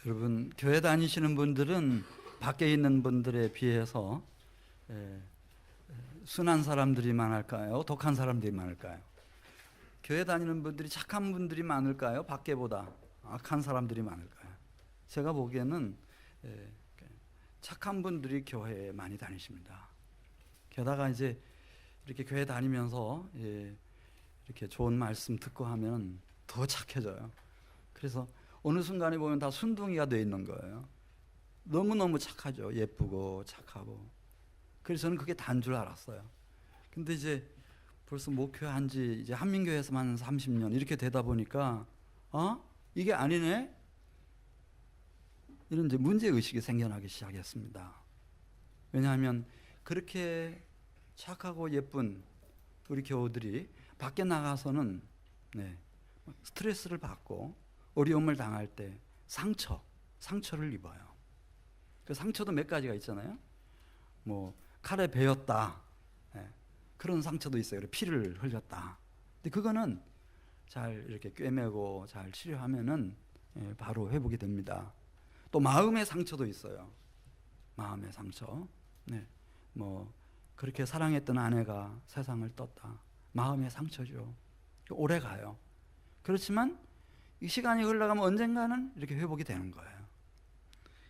여러분, 교회 다니시는 분들은 밖에 있는 분들에 비해서 순한 사람들이 많을까요? 독한 사람들이 많을까요? 교회 다니는 분들이 착한 분들이 많을까요? 밖에보다 악한 사람들이 많을까요? 제가 보기에는 착한 분들이 교회에 많이 다니십니다. 게다가 이제 이렇게 교회 다니면서 이렇게 좋은 말씀 듣고 하면 더 착해져요. 그래서 어느 순간에 보면 다 순둥이가 돼 있는 거예요. 너무너무 착하죠. 예쁘고 착하고. 그래서 저는 그게 다인 줄 알았어요. 근데 이제 벌써 목회한 지 이제 한민교회에서만 30년 이렇게 되다 보니까 이게 아니네? 이런 이제 문제의식이 생겨나기 시작했습니다. 왜냐하면 그렇게 착하고 예쁜 우리 교우들이 밖에 나가서는 스트레스를 받고 어려움을 당할 때 상처를 입어요. 그 상처도 몇 가지가 있잖아요. 뭐 칼에 베었다, 그런 상처도 있어요. 피를 흘렸다. 근데 그거는 잘 이렇게 꿰매고 잘 치료하면은 바로 회복이 됩니다. 또 마음의 상처도 있어요. 마음의 상처. 뭐 그렇게 사랑했던 아내가 세상을 떴다. 마음의 상처죠. 오래 가요. 그렇지만 이 시간이 흘러가면 언젠가는 이렇게 회복이 되는 거예요.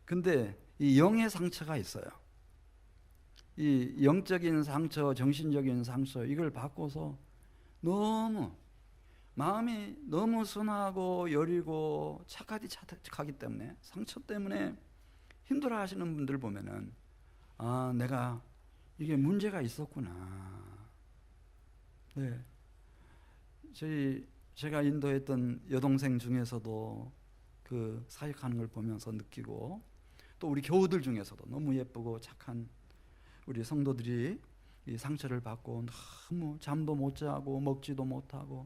근데 이 영의 상처가 있어요. 이 영적인 상처, 정신적인 상처, 이걸 받고서 너무 마음이 너무 순하고 여리고 착하기 때문에, 상처 때문에 힘들어 하시는 분들 보면은 내가 이게 문제가 있었구나. 제가 인도했던 여동생 중에서도 그 사역하는 걸 보면서 느끼고, 또 우리 교우들 중에서도 너무 예쁘고 착한 우리 성도들이 이 상처를 받고 너무 잠도 못 자고 먹지도 못하고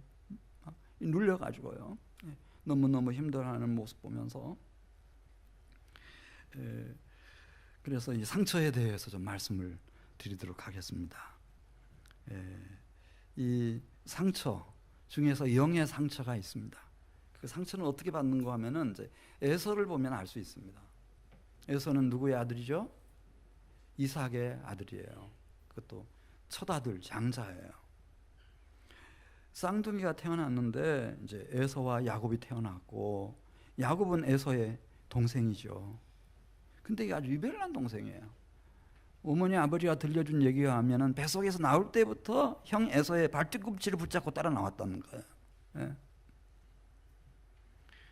눌려가지고요, 너무너무 힘들어하는 모습 보면서, 그래서 이 상처에 대해서 좀 말씀을 드리도록 하겠습니다. 이 상처 중에서 영의 상처가 있습니다. 그 상처는 어떻게 받는가 하면은 이제 에서를 보면 알 수 있습니다. 에서는 누구의 아들이죠? 이삭의 아들이에요. 그것도 첫 아들, 장자예요. 쌍둥이가 태어났는데 이제 에서와 야곱이 태어났고, 야곱은 에서의 동생이죠. 근데 이게 아주 유별난 동생이에요. 어머니 아버지가 들려준 얘기에 하면은 뱃속에서 나올 때부터 형 에서의 발뒤꿈치를 붙잡고 따라 나왔다는 거예요.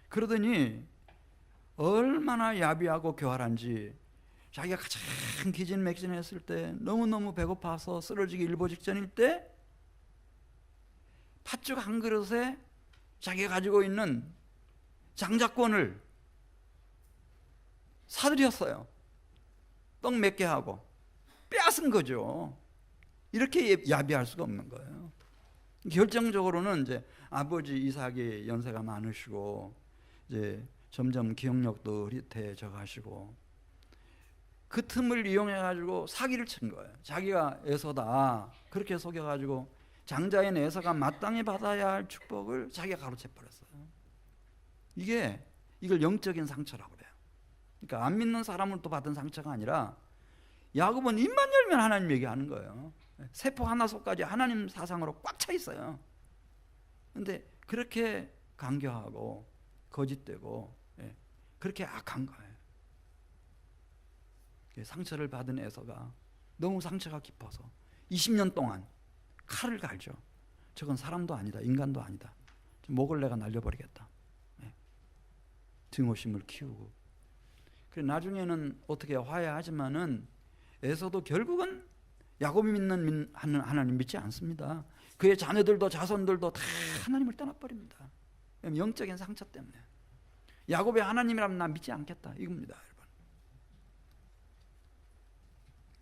그러더니 얼마나 야비하고 교활한지, 자기가 가장 기진맥진했을 때, 너무너무 배고파서 쓰러지기 일보 직전일 때 팥죽 한 그릇에 자기가 가지고 있는 장자권을 사들였어요. 떡 몇 개 하고 빼앗은 거죠. 이렇게 야비할 수가 없는 거예요. 결정적으로는 이제 아버지 이삭이 연세가 많으시고 이제 점점 기억력도 흐릿해져 가시고, 그 틈을 이용해 가지고 사기를 친 거예요. 자기가 에서다 그렇게 속여 가지고 장자인 에서가 마땅히 받아야 할 축복을 자기가 가로채 버렸어요. 이걸 영적인 상처라고 그래요. 그러니까 안 믿는 사람으로부터 받은 상처가 아니라, 야곱은 입만 열면 하나님 얘기하는 거예요. 세포 하나 속까지 하나님 사상으로 꽉 차 있어요. 그런데 그렇게 간교하고 거짓되고 그렇게 악한 거예요. 상처를 받은 에서가 너무 상처가 깊어서 20년 동안 칼을 갈죠. 저건 사람도 아니다, 인간도 아니다, 목을 내가 날려버리겠다. 증오심을 키우고, 그래 나중에는 어떻게 화해하지만은 에서도 결국은 야곱이 믿는 하나님 믿지 않습니다. 그의 자녀들도 자손들도 다 하나님을 떠나버립니다. 영적인 상처 때문에. 야곱의 하나님이라면 난 믿지 않겠다, 이겁니다, 여러분.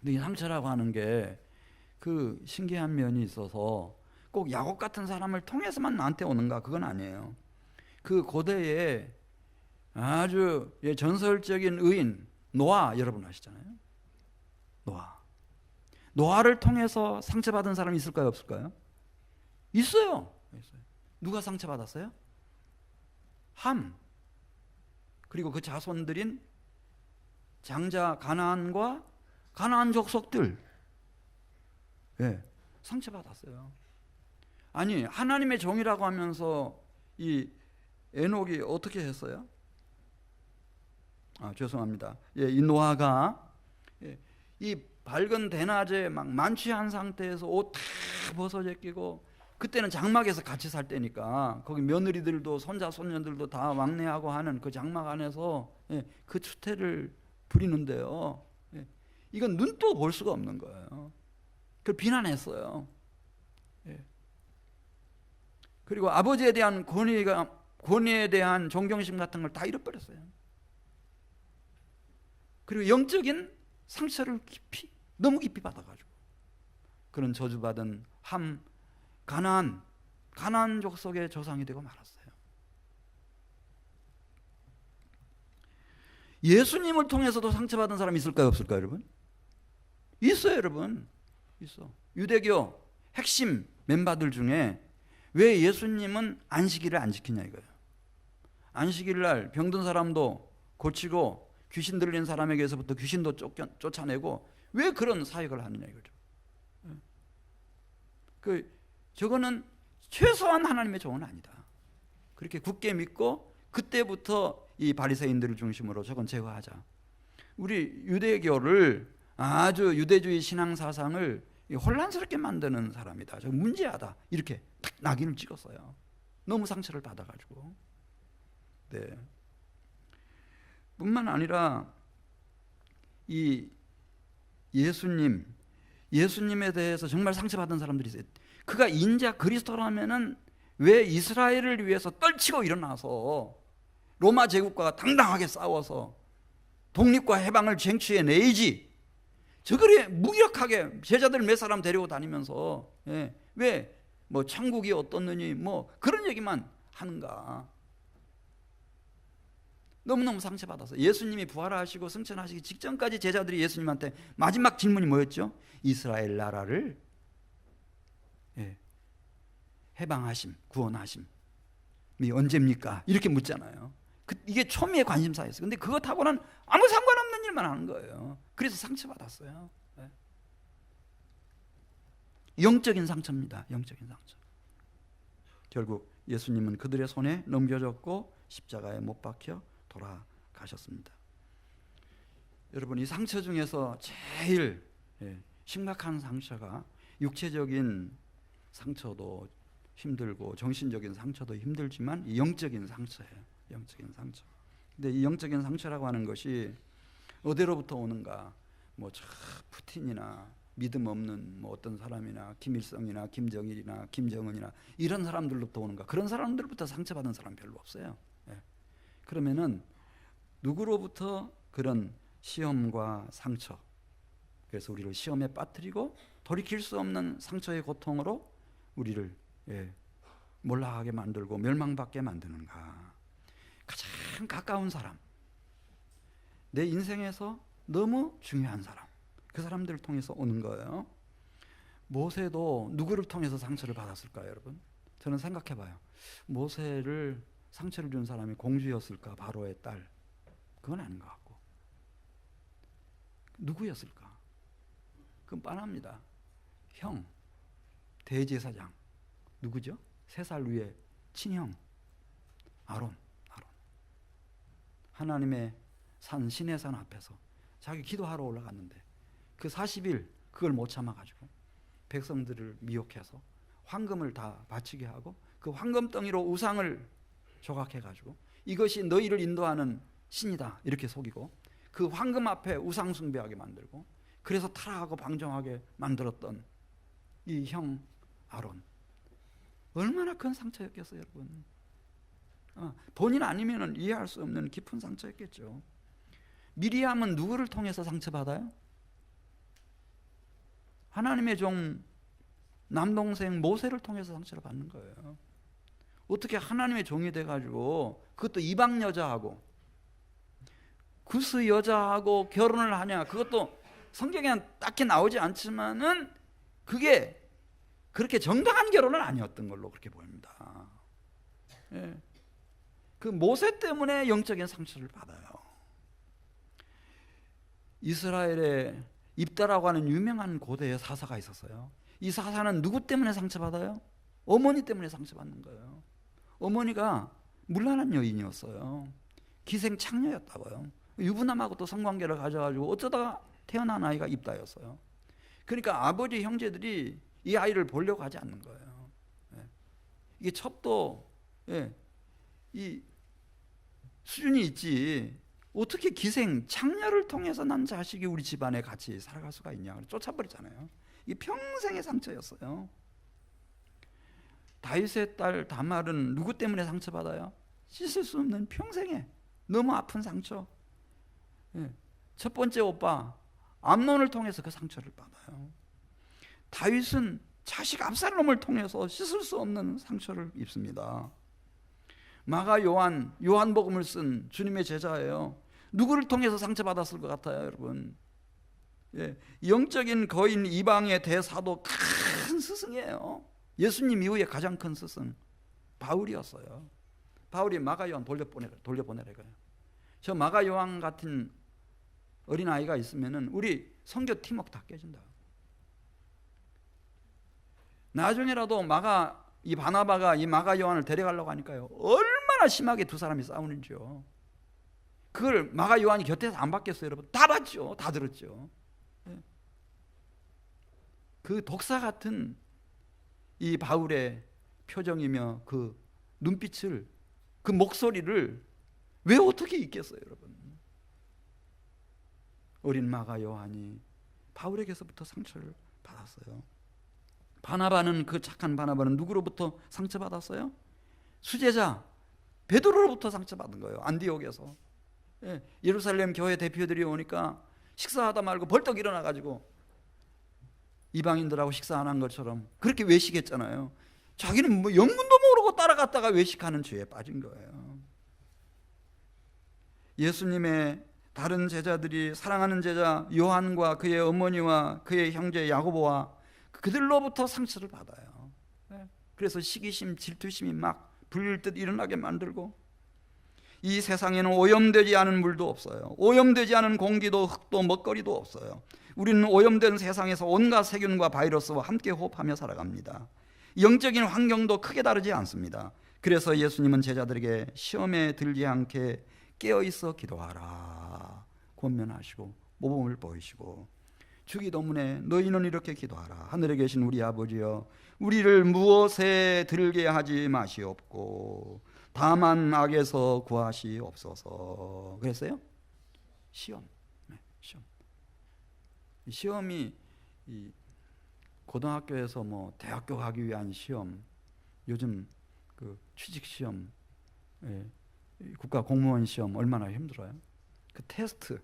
근데 이 상처라고 하는 게 그 신기한 면이 있어서 꼭 야곱 같은 사람을 통해서만 나한테 오는가, 그건 아니에요. 그 고대에 아주 전설적인 의인 노아, 여러분 아시잖아요. 노아를 통해서 상처받은 사람이 있을까요, 없을까요? 있어요. 누가 상처받았어요? 함. 그리고 그 자손들인 장자 가나안과 가나안 족속들, 예, 상처받았어요. 아니 하나님의 종이라고 하면서 이 에녹이 어떻게 했어요? 죄송합니다. 예, 이 노아가 이 밝은 대낮에 막 만취한 상태에서 옷 다 벗어져 끼고, 그때는 장막에서 같이 살 때니까 거기 며느리들도 손자 손녀들도 다 왕래하고 하는 그 장막 안에서 그 추태를 부리는데요. 이건 눈도 볼 수가 없는 거예요. 그걸 비난했어요. 그리고 아버지에 대한 권위에 대한 존경심 같은 걸 다 잃어버렸어요. 그리고 영적인 상처를 너무 깊이 받아가지고 그런 저주받은 가나안 족속의 조상이 되고 말았어요. 예수님을 통해서도 상처받은 사람이 있을까요, 없을까요, 여러분? 있어요, 여러분. 있어. 유대교 핵심 멤버들 중에 왜 예수님은 안식일을 안 지키냐 이거예요. 안식일 날 병든 사람도 고치고 귀신 들린 사람에게서부터 귀신도 쫓아내고 왜 그런 사역을 하느냐 이거죠. 저거는 최소한 하나님의 종은 아니다. 그렇게 굳게 믿고 그때부터 이 바리새인들을 중심으로 저건 제거하자. 우리 유대교를 아주 유대주의 신앙 사상을 혼란스럽게 만드는 사람이다. 저 문제하다. 이렇게 딱 낙인을 찍었어요. 너무 상처를 받아가지고. 네. 뿐만 아니라 이 예수님에 대해서 정말 상처받은 사람들이 있어요. 그가 인자 그리스도라면은 왜 이스라엘을 위해서 떨치고 일어나서 로마 제국과 당당하게 싸워서 독립과 해방을 쟁취해내지, 저거를 무기력하게 제자들 몇 사람 데리고 다니면서 왜 뭐 천국이 어떻느니 뭐 그런 얘기만 하는가. 너무너무 상처받아서 예수님이 부활하시고 승천하시기 직전까지 제자들이 예수님한테 마지막 질문이 뭐였죠? 이스라엘 나라를 해방하심, 구원하심이 언제입니까? 이렇게 묻잖아요. 이게 초미의 관심사였어요. 근데 그것하고는 아무 상관없는 일만 하는 거예요. 그래서 상처받았어요. 영적인 상처입니다. 영적인 상처. 결국 예수님은 그들의 손에 넘겨졌고 십자가에 못 박혀 돌아가셨습니다. 여러분, 이 상처 중에서 제일 심각한 상처가 육체적인 상처도 힘들고 정신적인 상처도 힘들지만 이 영적인 상처예요. 영적인 상처. 근데 이 영적인 상처라고 하는 것이 어디로부터 오는가? 뭐 푸틴이나 믿음 없는 뭐 어떤 사람이나 김일성이나 김정일이나 김정은이나 이런 사람들로부터 오는가? 그런 사람들부터 상처받은 사람 별로 없어요. 그러면은 누구로부터 그런 시험과 상처, 그래서 우리를 시험에 빠뜨리고 돌이킬 수 없는 상처의 고통으로 우리를 몰락하게 만들고 멸망받게 만드는가? 가장 가까운 사람, 내 인생에서 너무 중요한 사람, 그 사람들을 통해서 오는 거예요. 모세도 누구를 통해서 상처를 받았을까요, 여러분? 저는 생각해봐요. 모세를 상처를 준 사람이 공주였을까? 바로의 딸. 그건 아닌 것 같고. 누구였을까? 그건 뻔합니다. 형, 대제사장. 누구죠? 3살 위에 친형 아론. 하나님의 산 신의 산 앞에서 자기 기도하러 올라갔는데 그 40일 그걸 못 참아가지고 백성들을 미혹해서 황금을 다 바치게 하고 그 황금덩이로 우상을 조각해가지고 이것이 너희를 인도하는 신이다 이렇게 속이고 그 황금 앞에 우상 숭배하게 만들고 그래서 타락하고 방종하게 만들었던 이 형 아론, 얼마나 큰 상처였겠어요, 여러분. 본인 아니면은 이해할 수 없는 깊은 상처였겠죠. 미리암은 누구를 통해서 상처받아요? 하나님의 종 남동생 모세를 통해서 상처를 받는 거예요. 어떻게 하나님의 종이 돼가지고 그것도 이방 여자하고 구스 여자하고 결혼을 하냐? 그것도 성경에는 딱히 나오지 않지만은 그게 그렇게 정당한 결혼은 아니었던 걸로 그렇게 보입니다. 그 모세 때문에 영적인 상처를 받아요. 이스라엘에 입다라고 하는 유명한 고대의 사사가 있었어요. 이 사사는 누구 때문에 상처받아요? 어머니 때문에 상처받는 거예요. 어머니가 문란한 여인이었어요. 기생창녀였다고요. 유부남하고 또 성관계를 가져가지고 어쩌다가 태어난 아이가 입다였어요. 그러니까 아버지 형제들이 이 아이를 보려고 하지 않는 거예요. 이게 첩도 이 수준이 있지. 어떻게 기생 창녀를 통해서 난 자식이 우리 집안에 같이 살아갈 수가 있냐. 쫓아버리잖아요. 이게 평생의 상처였어요. 다윗의 딸 다말은 누구 때문에 상처받아요? 씻을 수 없는 평생에 너무 아픈 상처. 첫 번째 오빠 암논을 통해서 그 상처를 받아요. 다윗은 자식 압살롬을 통해서 씻을 수 없는 상처를 입습니다. 마가 요한복음을 쓴 주님의 제자예요. 누구를 통해서 상처받았을 것 같아요, 여러분? 영적인 거인 이방의 대사도 큰 스승이에요. 예수님 이후에 가장 큰 스승 바울이었어요. 바울이 마가 요한 돌려보내래요. 저 마가 요한 같은 어린 아이가 있으면은 우리 선교 팀워크 다 깨진다. 나중에라도 이 바나바가 이 마가 요한을 데려가려고 하니까요. 얼마나 심하게 두 사람이 싸우는지요. 그걸 마가 요한이 곁에서 안 봤겠어요, 여러분? 다 봤죠. 다 들었죠. 그 독사 같은 이 바울의 표정이며 그 눈빛을, 그 목소리를 왜 어떻게 잊겠어요, 여러분? 어린 마가 요한이 바울에게서부터 상처를 받았어요. 그 착한 바나바는 누구로부터 상처받았어요? 수제자 베드로로부터 상처받은 거예요. 안디옥에서. 예루살렘 교회 대표들이 오니까 식사하다 말고 벌떡 일어나가지고 이방인들하고 식사 안 한 것처럼 그렇게 외식했잖아요. 자기는 뭐 영문도 모르고 따라갔다가 외식하는 죄에 빠진 거예요. 예수님의 다른 제자들이, 사랑하는 제자 요한과 그의 어머니와 그의 형제 야고보와 그들로부터 상처를 받아요. 그래서 시기심, 질투심이 막 불릴 듯 일어나게 만들고, 이 세상에는 오염되지 않은 물도 없어요. 오염되지 않은 공기도 흙도 먹거리도 없어요. 우리는 오염된 세상에서 온갖 세균과 바이러스와 함께 호흡하며 살아갑니다. 영적인 환경도 크게 다르지 않습니다. 그래서 예수님은 제자들에게 시험에 들지 않게 깨어있어 기도하라 권면하시고 모범을 보이시고, 주기도문에 너희는 이렇게 기도하라. 하늘에 계신 우리 아버지여, 우리를 무엇에 들게 하지 마시옵고 다만 악에서 구하시옵소서. 그랬어요? 시험. 시험이 이 고등학교에서 뭐 대학교 가기 위한 시험, 요즘 그 취직 시험, 국가 공무원 시험 얼마나 힘들어요? 그 테스트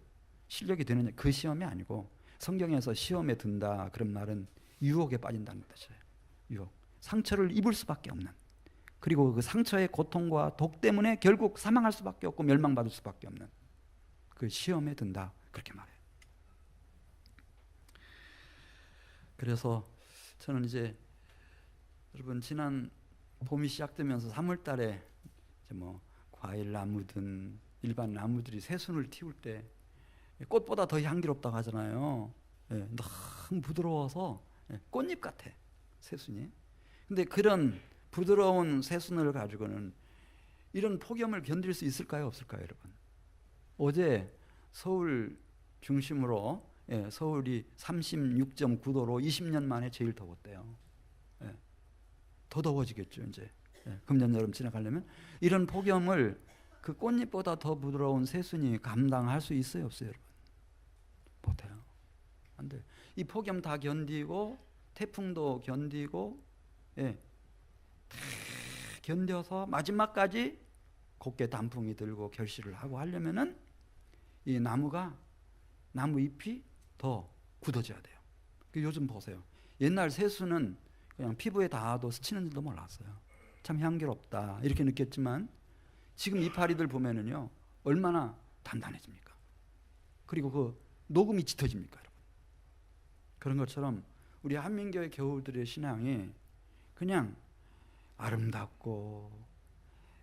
실력이 되느냐, 그 시험이 아니고, 성경에서 시험에 든다 그런 말은 유혹에 빠진다는 뜻이에요. 유혹. 상처를 입을 수밖에 없는, 그리고 그 상처의 고통과 독 때문에 결국 사망할 수밖에 없고 멸망받을 수밖에 없는 그 시험에 든다, 그렇게 말해요. 그래서 저는 이제 여러분, 지난 봄이 시작되면서 3월 달에 이제 뭐 과일 나무든 일반 나무들이 새순을 틔울 때 꽃보다 더 향기롭다고 하잖아요. 너무 부드러워서 꽃잎 같아, 새순이. 근데 그런 부드러운 새순을 가지고는 이런 폭염을 견딜 수 있을까요, 없을까요, 여러분? 어제 서울 중심으로 서울이 36.9도로 20년 만에 제일 더웠대요. 더 더워지겠죠, 이제. 금년 여름 지나가려면. 이런 폭염을 그 꽃잎보다 더 부드러운 새순이 감당할 수 있어요, 없어요, 여러분? 못해요. 안 돼요. 이 폭염 다 견디고 태풍도 견디고 다 견뎌서 마지막까지 곱게 단풍이 들고 결실을 하고 하려면은 이 나무 잎이 더 굳어져야 돼요. 요즘 보세요. 옛날 새순은 그냥 피부에 닿아도 스치는 줄도 몰랐어요. 참 향기롭다 이렇게 느꼈지만 지금 이파리들 보면은요, 얼마나 단단해집니까? 그리고 그 녹음이 짙어집니까, 여러분? 그런 것처럼 우리 한민교회 교우들의 신앙이 그냥 아름답고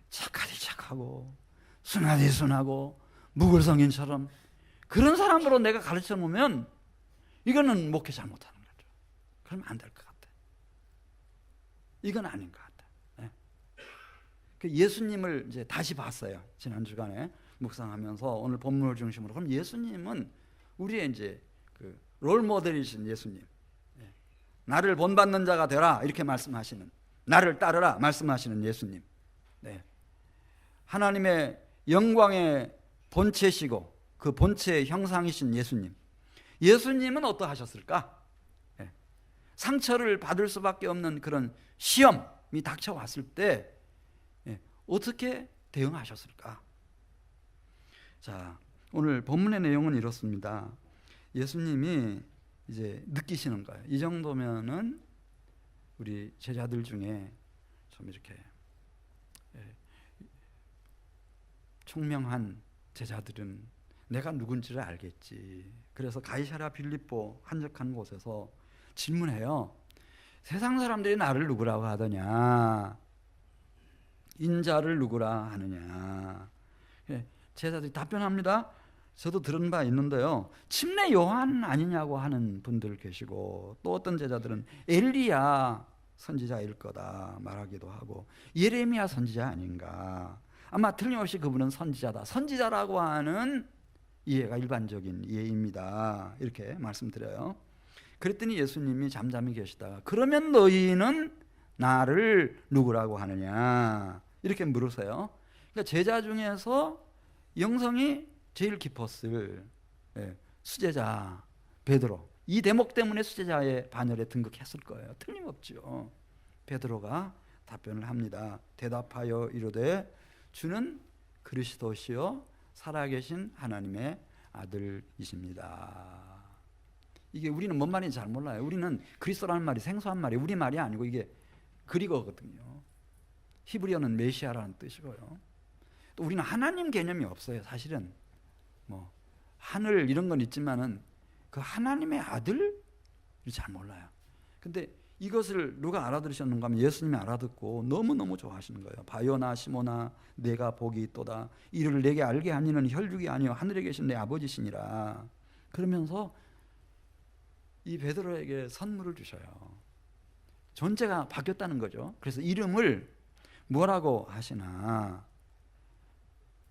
착하디 착하고 순하디 순하고 무글성인처럼 그런 사람으로 내가 가르쳐 놓으면 이거는 목회 잘못하는 거죠. 그러면 안 될 것 같아. 이건 아닌 것 같아. 네. 예수님을 이제 다시 봤어요. 지난 주간에 묵상하면서 오늘 본문을 중심으로. 그럼 예수님은 우리의 이제 그 롤 모델이신 예수님. 네. 나를 본받는 자가 되라 이렇게 말씀하시는, 나를 따르라 말씀하시는 예수님. 네. 하나님의 영광의 본체시고 그 본체의 형상이신 예수님. 예수님은 어떠하셨을까? 네. 상처를 받을 수밖에 없는 그런 시험이 닥쳐왔을 때 어떻게 대응하셨을까? 자, 오늘 본문의 내용은 이렇습니다. 예수님이 이제 느끼시는 거예요. 이 정도면은 우리 제자들 중에 좀 이렇게 총명한 제자들은 내가 누군지를 알겠지. 그래서 가이사랴 빌립보 한적한 곳에서 질문해요. 세상 사람들이 나를 누구라고 하더냐? 인자를 누구라 하느냐? 제자들이 답변합니다. 저도 들은 바 있는데요. 침례 요한 아니냐고 하는 분들 계시고 또 어떤 제자들은 엘리야 선지자일 거다 말하기도 하고 예레미야 선지자 아닌가. 아마 틀림없이 그분은 선지자다. 선지자라고 하는 이해가 일반적인 이해입니다. 이렇게 말씀드려요. 그랬더니 예수님이 잠잠히 계시다가 그러면 너희는 나를 누구라고 하느냐 이렇게 물으세요. 그러니까 제자 중에서 영성이 제일 깊었을 수제자 베드로, 이 대목 때문에 수제자의 반열에 등극했을 거예요. 틀림없죠. 베드로가 답변을 합니다. 대답하여 이르되 주는 그리스도시요 살아계신 하나님의 아들이십니다. 이게 우리는 뭔 말인지 잘 몰라요. 우리는 그리스도라는 말이 생소한 말이에요. 우리 말이 아니고 이게 그리거거든요. 히브리어는 메시아라는 뜻이고요. 또 우리는 하나님 개념이 없어요. 사실은 뭐 하늘 이런 건 있지만은 그 하나님의 아들 잘 몰라요. 근데 이것을 누가 알아들으셨는가 하면 예수님이 알아듣고 너무너무 좋아하시는 거예요. 바요나 시모나 내가 복이 있도다. 이를 내게 알게 하는 이는 혈육이 아니요 하늘에 계신 내 아버지시니라. 그러면서 이 베드로에게 선물을 주셔요. 존재가 바뀌었다는 거죠. 그래서 이름을 뭐라고 하시나?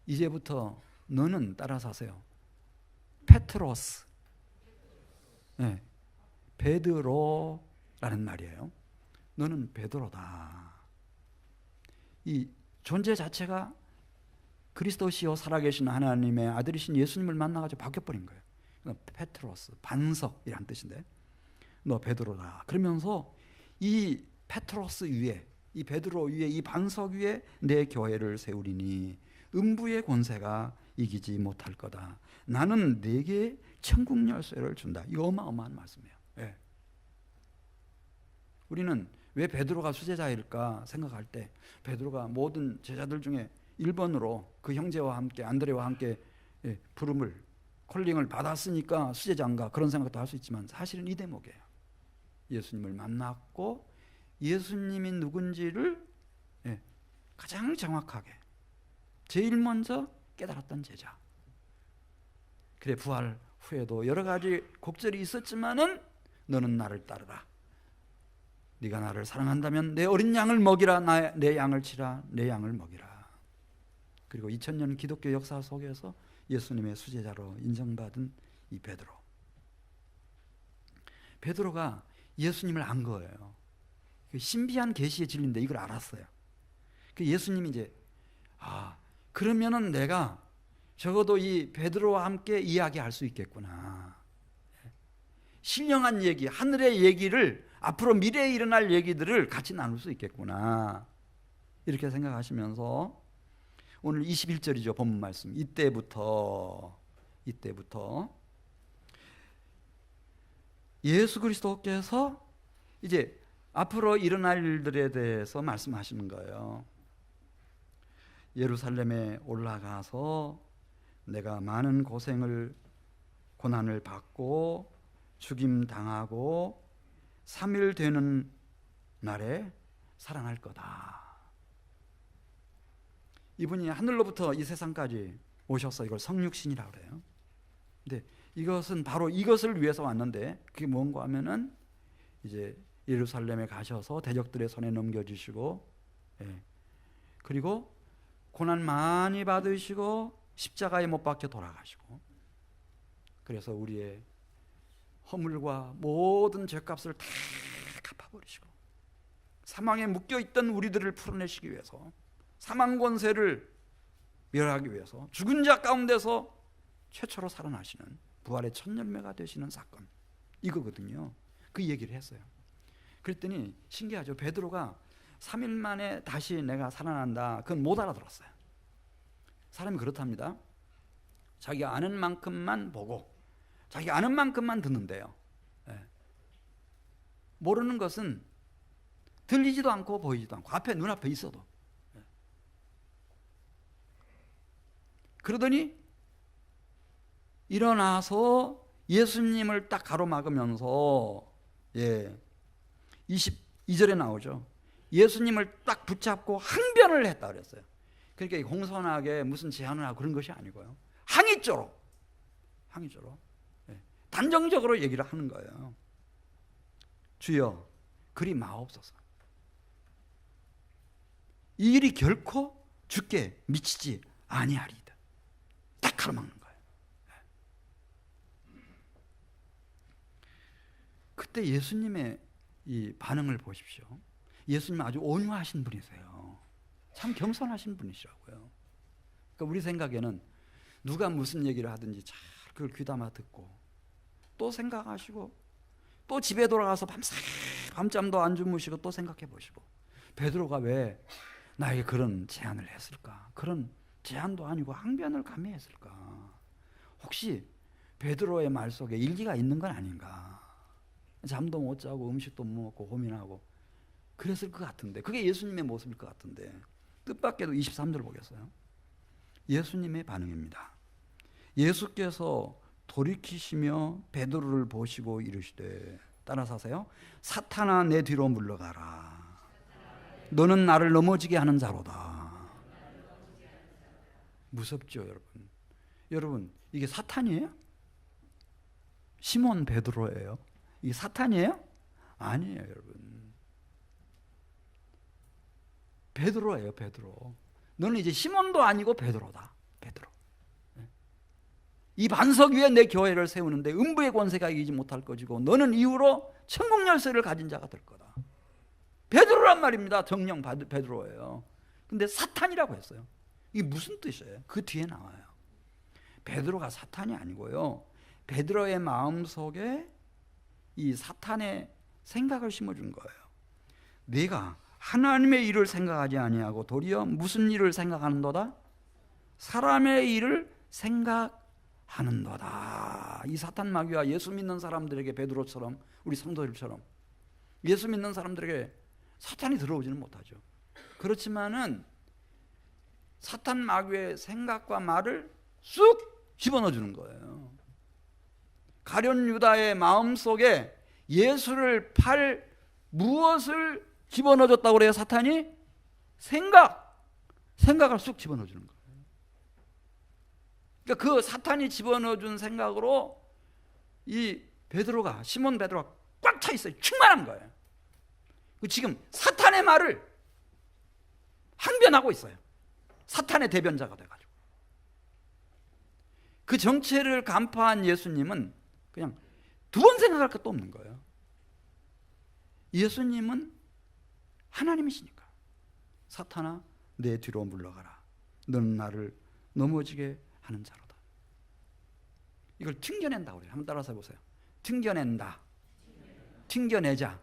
이제부터 너는 따라서 하세요. 페트로스. 네. 베드로라는 말이에요. 너는 베드로다. 이 존재 자체가 그리스도시요 살아계신 하나님의 아들이신 예수님을 만나가지고 바뀌어버린 거예요. 페트로스, 반석이란 뜻인데 너 베드로다. 그러면서 이 페트로스 위에, 이 베드로 위에, 이 반석 위에 내 교회를 세우리니 음부의 권세가 이기지 못할 거다. 나는 네게 천국 열쇠를 준다. 이거 어마어마한 말씀이에요. 네. 우리는 왜 베드로가 수제자일까 생각할 때 베드로가 모든 제자들 중에 1번으로 그 형제와 함께 안드레와 함께 부름을 콜링을 받았으니까 수제자인가 그런 생각도 할 수 있지만 사실은 이 대목이에요. 예수님을 만났고 예수님이 누군지를 가장 정확하게 제일 먼저 깨달았던 제자. 그래 부활 후에도 여러 가지 곡절이 있었지만은 너는 나를 따르라. 네가 나를 사랑한다면 내 어린 양을 먹이라. 내 양을 치라. 내 양을 먹이라. 그리고 2000년 기독교 역사 속에서 예수님의 수제자로 인정받은 이 베드로. 베드로가 예수님을 안 거예요. 신비한 계시의 진리인데 이걸 알았어요. 예수님이 이제 그러면은 내가 적어도 이 베드로와 함께 이야기할 수 있겠구나. 신령한 얘기, 하늘의 얘기를 앞으로 미래에 일어날 얘기들을 같이 나눌 수 있겠구나. 이렇게 생각하시면서 오늘 21절이죠. 본문 말씀. 이때부터 예수 그리스도께서 이제 앞으로 일어날 일들에 대해서 말씀하시는 거예요. 예루살렘에 올라가서 내가 많은 고난을 받고 죽임 당하고 3일 되는 날에 살아날 거다. 이분이 하늘로부터 이 세상까지 오셔서 이걸 성육신이라고 그래요. 근데 이것은 바로 이것을 위해서 왔는데, 그게 뭔가 하면은 이제 예루살렘에 가셔서 대적들의 손에 넘겨주시고, 그리고 고난 많이 받으시고 십자가에 못 박혀 돌아가시고, 그래서 우리의 허물과 모든 죄값을 다 갚아버리시고 사망에 묶여있던 우리들을 풀어내시기 위해서, 사망 권세를 멸하기 위해서 죽은 자 가운데서 최초로 살아나시는 부활의 첫 열매가 되시는 사건, 이거거든요. 그 얘기를 했어요. 그랬더니 신기하죠. 베드로가 3일 만에 다시 내가 살아난다, 그건 못 알아들었어요. 사람이 그렇답니다. 자기가 아는 만큼만 보고 자기가 아는 만큼만 듣는데요. 모르는 것은 들리지도 않고 보이지도 않고 앞에 눈앞에 있어도. 그러더니 일어나서 예수님을 딱 가로막으면서 22절에 나오죠. 예수님을 딱 붙잡고 항변을 했다 그랬어요. 그러니까 공손하게 무슨 제안을 하고 그런 것이 아니고요. 항의조로 단정적으로 얘기를 하는 거예요. 주여 그리 마옵소서. 이 일이 결코 주께 미치지 아니하리이다. 딱 가로막는 거예요. 그때 예수님의 이 반응을 보십시오. 예수님은 아주 온유하신 분이세요. 참 겸손하신 분이시라고요. 그러니까 우리 생각에는 누가 무슨 얘기를 하든지 잘 그걸 귀담아 듣고 또 생각하시고 또 집에 돌아가서 밤잠도 안 주무시고 또 생각해 보시고, 베드로가 왜 나에게 그런 제안을 했을까? 그런 제안도 아니고 항변을 감히 했을까? 혹시 베드로의 말 속에 일기가 있는 건 아닌가? 잠도 못 자고 음식도 못 먹고 고민하고 그랬을 것 같은데, 그게 예수님의 모습일 것 같은데, 뜻밖에도 23절 보겠어요. 예수님의 반응입니다. 예수께서 돌이키시며 베드로를 보시고 이르시되, 따라서 하세요. 사탄아 내 뒤로 물러가라. 너는 나를 넘어지게 하는 자로다. 무섭죠 여러분. 여러분 이게 사탄이에요? 시몬 베드로예요? 이게 사탄이에요? 아니에요 여러분. 베드로예요. 베드로. 너는 이제 시몬도 아니고 베드로다. 베드로. 이 반석 위에 내 교회를 세우는데 음부의 권세가 이기지 못할 것이고 너는 이후로 천국 열쇠를 가진 자가 될 거다. 베드로란 말입니다. 정령 베드로예요. 근데 사탄이라고 했어요. 이게 무슨 뜻이에요? 그 뒤에 나와요. 베드로가 사탄이 아니고요, 베드로의 마음속에 이 사탄의 생각을 심어준 거예요. 내가 하나님의 일을 생각하지 아니하고 도리어 무슨 일을 생각하는도다? 사람의 일을 생각하는도다. 이 사탄 마귀와 예수 믿는 사람들에게, 베드로처럼 우리 성도들처럼 예수 믿는 사람들에게 사탄이 들어오지는 못하죠. 그렇지만은 사탄 마귀의 생각과 말을 쑥 집어넣어 주는 거예요. 가룟 유다의 마음속에 예수를 팔 무엇을 집어넣어 줬다고 그래요? 사탄이? 생각을 쑥 집어넣어 주는 거예요. 그러니까 그 사탄이 집어넣어 준 생각으로 이 베드로가, 시몬 베드로가 꽉 차 있어요. 충만한 거예요. 지금 사탄의 말을 항변하고 있어요. 사탄의 대변자가 돼가지고. 그 정체를 간파한 예수님은 그냥 두 번 생각할 것도 없는 거예요. 예수님은 하나님이시니까. 사탄아 내 뒤로 물러가라. 너는 나를 넘어지게 하는 자로다. 이걸 튕겨낸다고 그래요. 한번 따라서 해보세요. 튕겨낸다. 튕겨내자.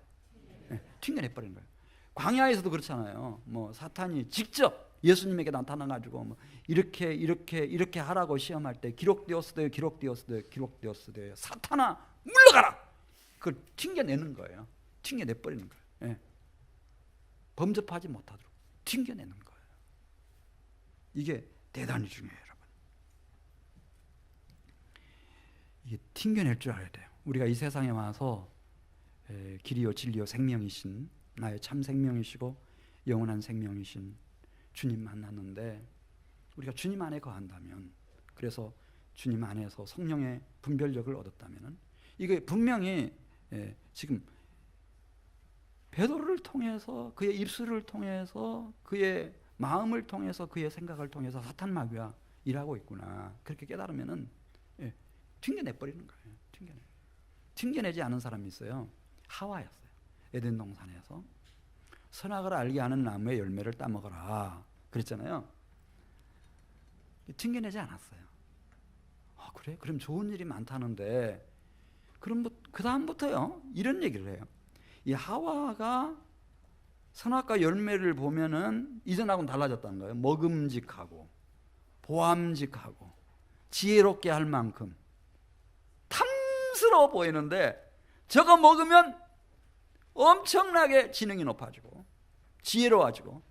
네, 튕겨내버리는 거예요. 광야에서도 그렇잖아요. 뭐 사탄이 직접 예수님에게 나타나가지고 뭐 이렇게 하라고 시험할 때 기록되었으되 사탄아 물러가라. 그걸 튕겨내는 거예요. 튕겨내버리는 거예요. 네. 범접하지 못하도록 튕겨내는 거예요. 이게 대단히 중요해요, 여러분. 이게 튕겨낼 줄 알아야 돼요. 우리가 이 세상에 와서 길이요 진리요 생명이신, 나의 참 생명이시고 영원한 생명이신 주님 만났는데 우리가 주님 안에 거한다면, 그래서 주님 안에서 성령의 분별력을 얻었다면, 이게 분명히 지금 베드로를 통해서, 그의 입술을 통해서, 그의 마음을 통해서, 그의 생각을 통해서 사탄 마귀가 일하고 있구나, 그렇게 깨달으면은 튕겨내버리는 거예요. 튕겨내지 않은 사람이 있어요. 하와였어요. 에덴 동산에서 선악을 알게 하는 나무의 열매를 따먹어라 그랬잖아요. 튕겨내지 않았어요. 그래? 그럼 좋은 일이 많다는데, 그럼 그 다음부터요 이런 얘기를 해요. 이 하와가 선악과 열매를 보면은 이전하고는 달라졌다는 거예요. 먹음직하고 보암직하고 지혜롭게 할 만큼 탐스러워 보이는데, 저거 먹으면 엄청나게 지능이 높아지고 지혜로워지고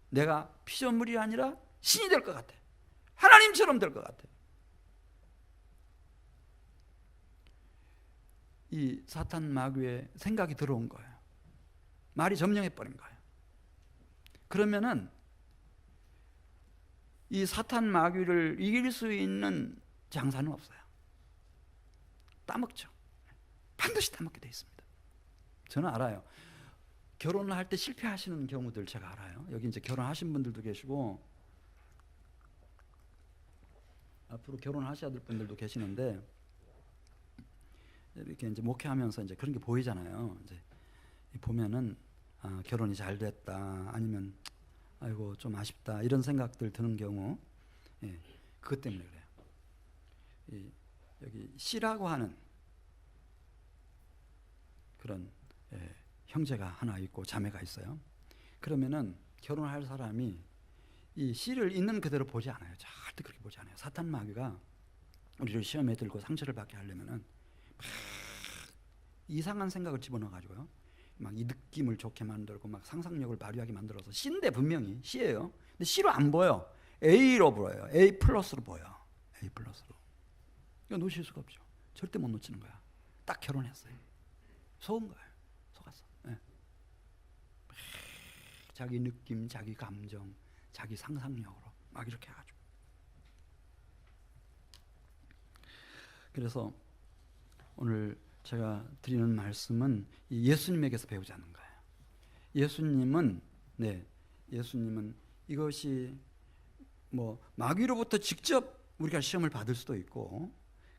내가 피조물이 아니라 신이 될 것 같아. 하나님처럼 될 것 같아. 이 사탄 마귀의 생각이 들어온 거예요. 말이 점령해 버린 거예요. 그러면은 이 사탄 마귀를 이길 수 있는 장사는 없어요. 따먹죠. 반드시 따먹게 돼 있습니다. 저는 알아요. 결혼을 할 때 실패하시는 경우들 제가 알아요. 여기 이제 결혼하신 분들도 계시고 앞으로 결혼하셔야 될 분들도 계시는데, 이렇게 이제 목회하면서 이제 그런 게 보이잖아요. 이제 보면은 결혼이 잘 됐다, 아니면 아이고 좀 아쉽다, 이런 생각들 드는 경우, 그것 때문에 그래요. 여기 씨라고 하는 그런 형제가 하나 있고 자매가 있어요. 그러면은 결혼할 사람이 이 씨를 있는 그대로 보지 않아요. 절대 그렇게 보지 않아요. 사탄 마귀가 우리를 시험에 들고 상처를 받게 하려면은 막 이상한 생각을 집어넣어 가지고요, 막 이 느낌을 좋게 만들고 막 상상력을 발휘하게 만들어서, 씨인데 분명히 씨예요. 근데 씨로 안 보여. A로 보여요. A 플러스로 보여. A 플러스로. 이거 놓칠 수가 없죠. 절대 못 놓치는 거야. 딱 결혼했어요. 속은 거예요. 속았어. 자기 느낌, 자기 감정, 자기 상상력으로 막 이렇게 해가지고. 그래서 오늘 제가 드리는 말씀은 예수님에게서 배우지 않는 거예요. 예수님은 이것이 뭐 마귀로부터 직접 우리가 시험을 받을 수도 있고,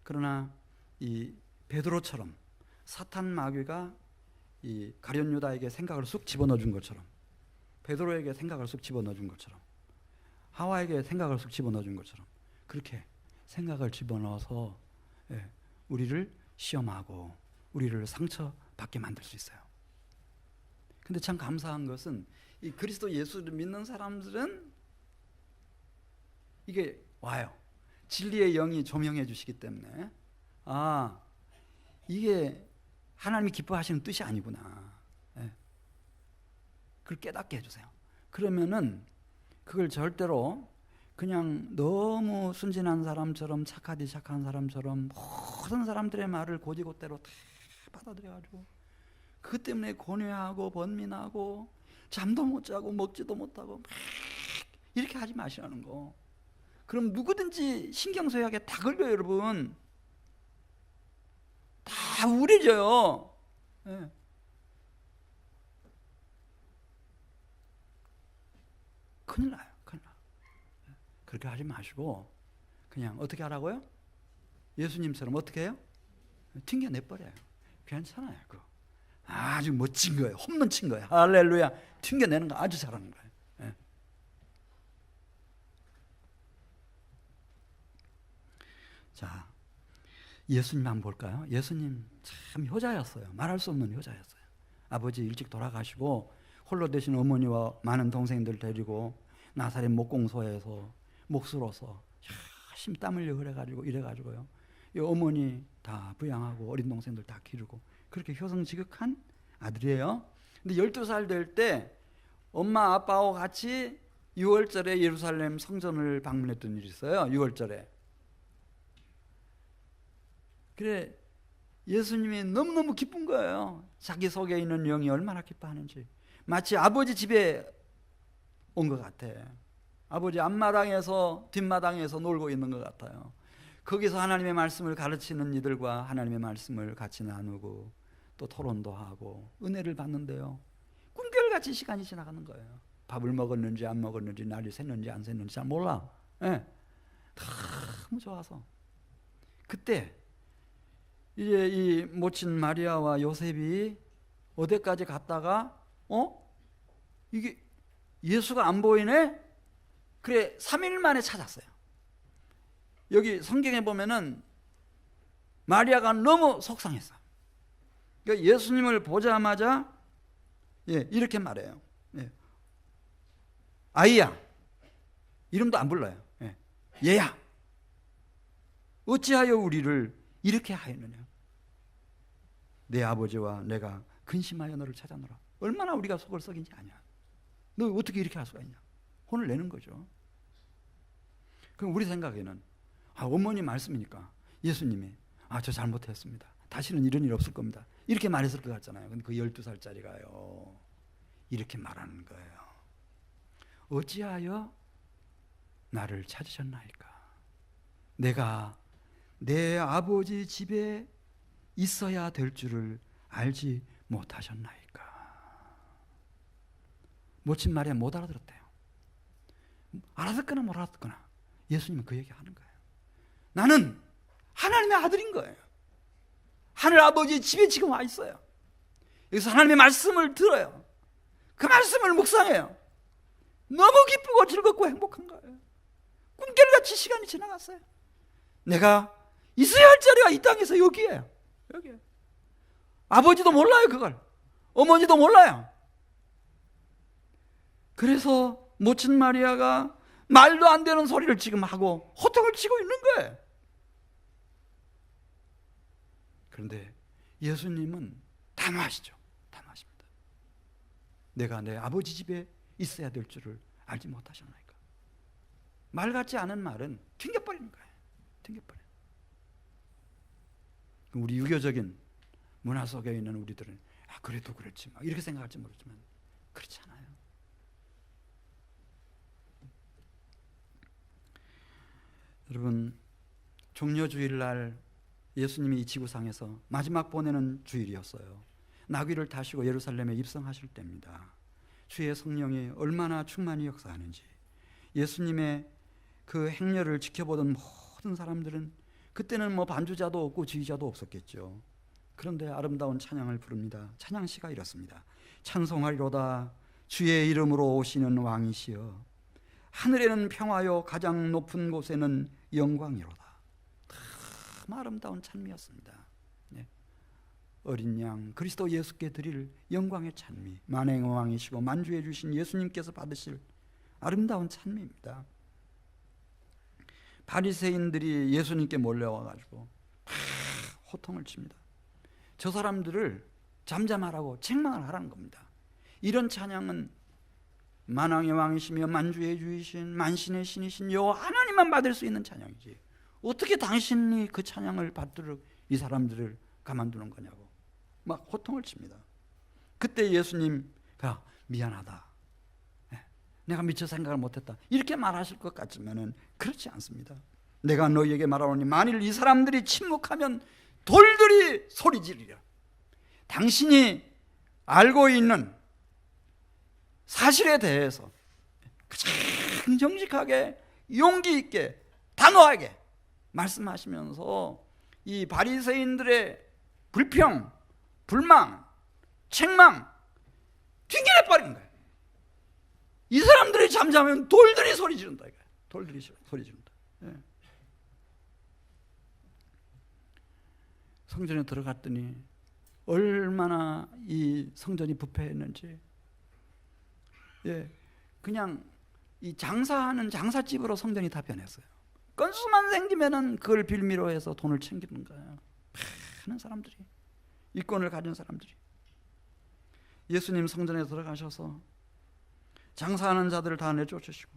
그러나 이 베드로처럼 사탄 마귀가 이 가룟 유다에게 생각을 쑥 집어넣어 준 것처럼, 베드로에게 생각을 쑥 집어넣어 준 것처럼, 하와에게 생각을 쑥 집어넣어 준 것처럼, 그렇게 생각을 집어넣어서 우리를 시험하고 우리를 상처받게 만들 수 있어요. 근데 참 감사한 것은 이 그리스도 예수를 믿는 사람들은 이게 와요. 진리의 영이 조명해 주시기 때문에, 이게 하나님이 기뻐하시는 뜻이 아니구나, 그걸 깨닫게 해주세요. 그러면은 그걸 절대로 그냥 너무 순진한 사람처럼, 착하디 착한 사람처럼 모든 사람들의 말을 고지고대로 다 받아들여가지고 그것 때문에 고뇌하고 번민하고 잠도 못 자고 먹지도 못하고 막 이렇게 하지 마시라는 거. 그럼 누구든지 신경쇠약에 다 걸려요, 여러분. 다 우울해져요. 큰일 나요. 그렇게 하지 마시고 그냥 어떻게 하라고요? 예수님처럼 어떻게 해요? 튕겨내버려요. 괜찮아요. 그거 아주 멋진 거예요. 홈런 친 거예요. 할렐루야. 튕겨내는 거 아주 잘하는 거예요. 자, 예수님 한번 볼까요? 예수님 참 효자였어요. 말할 수 없는 효자였어요. 아버지 일찍 돌아가시고 홀로 되신 어머니와 많은 동생들 데리고 나사렛 목공소에서 목수로서 열심히 땀 흘려 이래가지고요. 이 어머니 다 부양하고 어린 동생들 다 기르고 그렇게 효성지극한 아들이에요. 근데 12살 될 때 엄마 아빠하고 같이 6월절에 예루살렘 성전을 방문했던 일이 있어요. 6월절에. 그래 예수님이 너무너무 기쁜 거예요. 자기 속에 있는 영이 얼마나 기뻐하는지. 마치 아버지 집에 온 것 같아. 아버지 앞마당에서 뒷마당에서 놀고 있는 것 같아요. 거기서 하나님의 말씀을 가르치는 이들과 하나님의 말씀을 같이 나누고 또 토론도 하고 은혜를 받는데요, 꿈결같이 시간이 지나가는 거예요. 밥을 먹었는지 안 먹었는지, 날이 샜는지 안 샜는지 잘 몰라. 예. 너무 좋아서. 그때 이제 이 모친 마리아와 요셉이 어디까지 갔다가 이게 예수가 안 보이네? 그래 3일 만에 찾았어요. 여기 성경에 보면은 마리아가 너무 속상했어요. 그러니까 예수님을 보자마자 이렇게 말해요. 아이야, 이름도 안 불러요. 얘야, 어찌하여 우리를 이렇게 하였느냐? 내 아버지와 내가 근심하여 너를 찾아노라. 얼마나 우리가 속을 썩인지 아냐? 너 어떻게 이렇게 할 수가 있냐? 혼을 내는 거죠. 그럼 우리 생각에는 어머니 말씀이니까 예수님이 저 잘못했습니다, 다시는 이런 일 없을 겁니다, 이렇게 말했을 것 같잖아요. 근데 그 12살짜리가요 이렇게 말하는 거예요. 어찌하여 나를 찾으셨나이까? 내가 내 아버지 집에 있어야 될 줄을 알지 못하셨나이까? 모친 마리아 못 알아들었대요. 알아듣거나 못 알아듣거나 예수님은 그 얘기하는 거예요. 나는 하나님의 아들인 거예요. 하늘 아버지 집에 지금 와 있어요. 여기서 하나님의 말씀을 들어요. 그 말씀을 묵상해요. 너무 기쁘고 즐겁고 행복한 거예요. 꿈결같이 시간이 지나갔어요. 내가 있어야 할 자리가 이 땅에서 여기에요. 여기에요. 아버지도 몰라요, 그걸. 어머니도 몰라요. 그래서 모친 마리아가 말도 안 되는 소리를 지금 하고 호통을 치고 있는 거예요. 그런데 예수님은 단호하시죠. 단호하십니다. 내가 내 아버지 집에 있어야 될 줄을 알지 못하셨나이까? 말 같지 않은 말은 튕겨버리는 거예요. 튕겨버려요. 우리 유교적인 문화 속에 있는 우리들은 그래도 그렇지 막 이렇게 생각할지 모르지만 그렇지 않아요. 여러분, 종려주일날 예수님이 이 지구상에서 마지막 보내는 주일이었어요. 나귀를 타시고 예루살렘에 입성하실 때입니다. 주의 성령이 얼마나 충만히 역사하는지 예수님의 그 행렬을 지켜보던 모든 사람들은 그때는 반주자도 없고 지휘자도 없었겠죠. 그런데 아름다운 찬양을 부릅니다. 찬양시가 이렇습니다. 찬송하리로다 주의 이름으로 오시는 왕이시여, 하늘에는 평화요 가장 높은 곳에는 영광이로다. 참 아름다운 찬미였습니다. 어린 양 그리스도 예수께 드릴 영광의 찬미, 만행의 왕이시고 만주해 주신 예수님께서 받으실 아름다운 찬미입니다. 바리새인들이 예수님께 몰려와가지고 호통을 칩니다. 저 사람들을 잠잠하라고 책망을 하라는 겁니다. 이런 찬양은 만왕의 왕이시며 만주해 주신 만신의 신이신 여호와 하나님만 받을 수 있는 찬양이지, 어떻게 당신이 그 찬양을 받도록 이 사람들을 가만두는 거냐고 막 호통을 칩니다. 그때 예수님가 미안하다, 내가 미처 생각을 못했다, 이렇게 말하실 것 같지만은 그렇지 않습니다. 내가 너희에게 말하노니 만일 이 사람들이 침묵하면 돌들이 소리 지르리라. 당신이 알고 있는 사실에 대해서 가장 정직하게 용기 있게 단호하게 말씀하시면서 이 바리새인들의 불평, 불망, 책망 튕겨내 버리는 거예요. 이 사람들이 잠잠하면 돌들이 소리 지른다. 돌들이 소리 지른다. 성전에 들어갔더니 얼마나 이 성전이 부패했는지, 그냥 이 장사하는 장사집으로 성전이 다 변했어요. 건수만 생기면은 그걸 빌미로 해서 돈을 챙기는 거예요. 많은 사람들이, 이권을 가진 사람들이. 예수님 성전에 들어가셔서 장사하는 자들을 다 내쫓으시고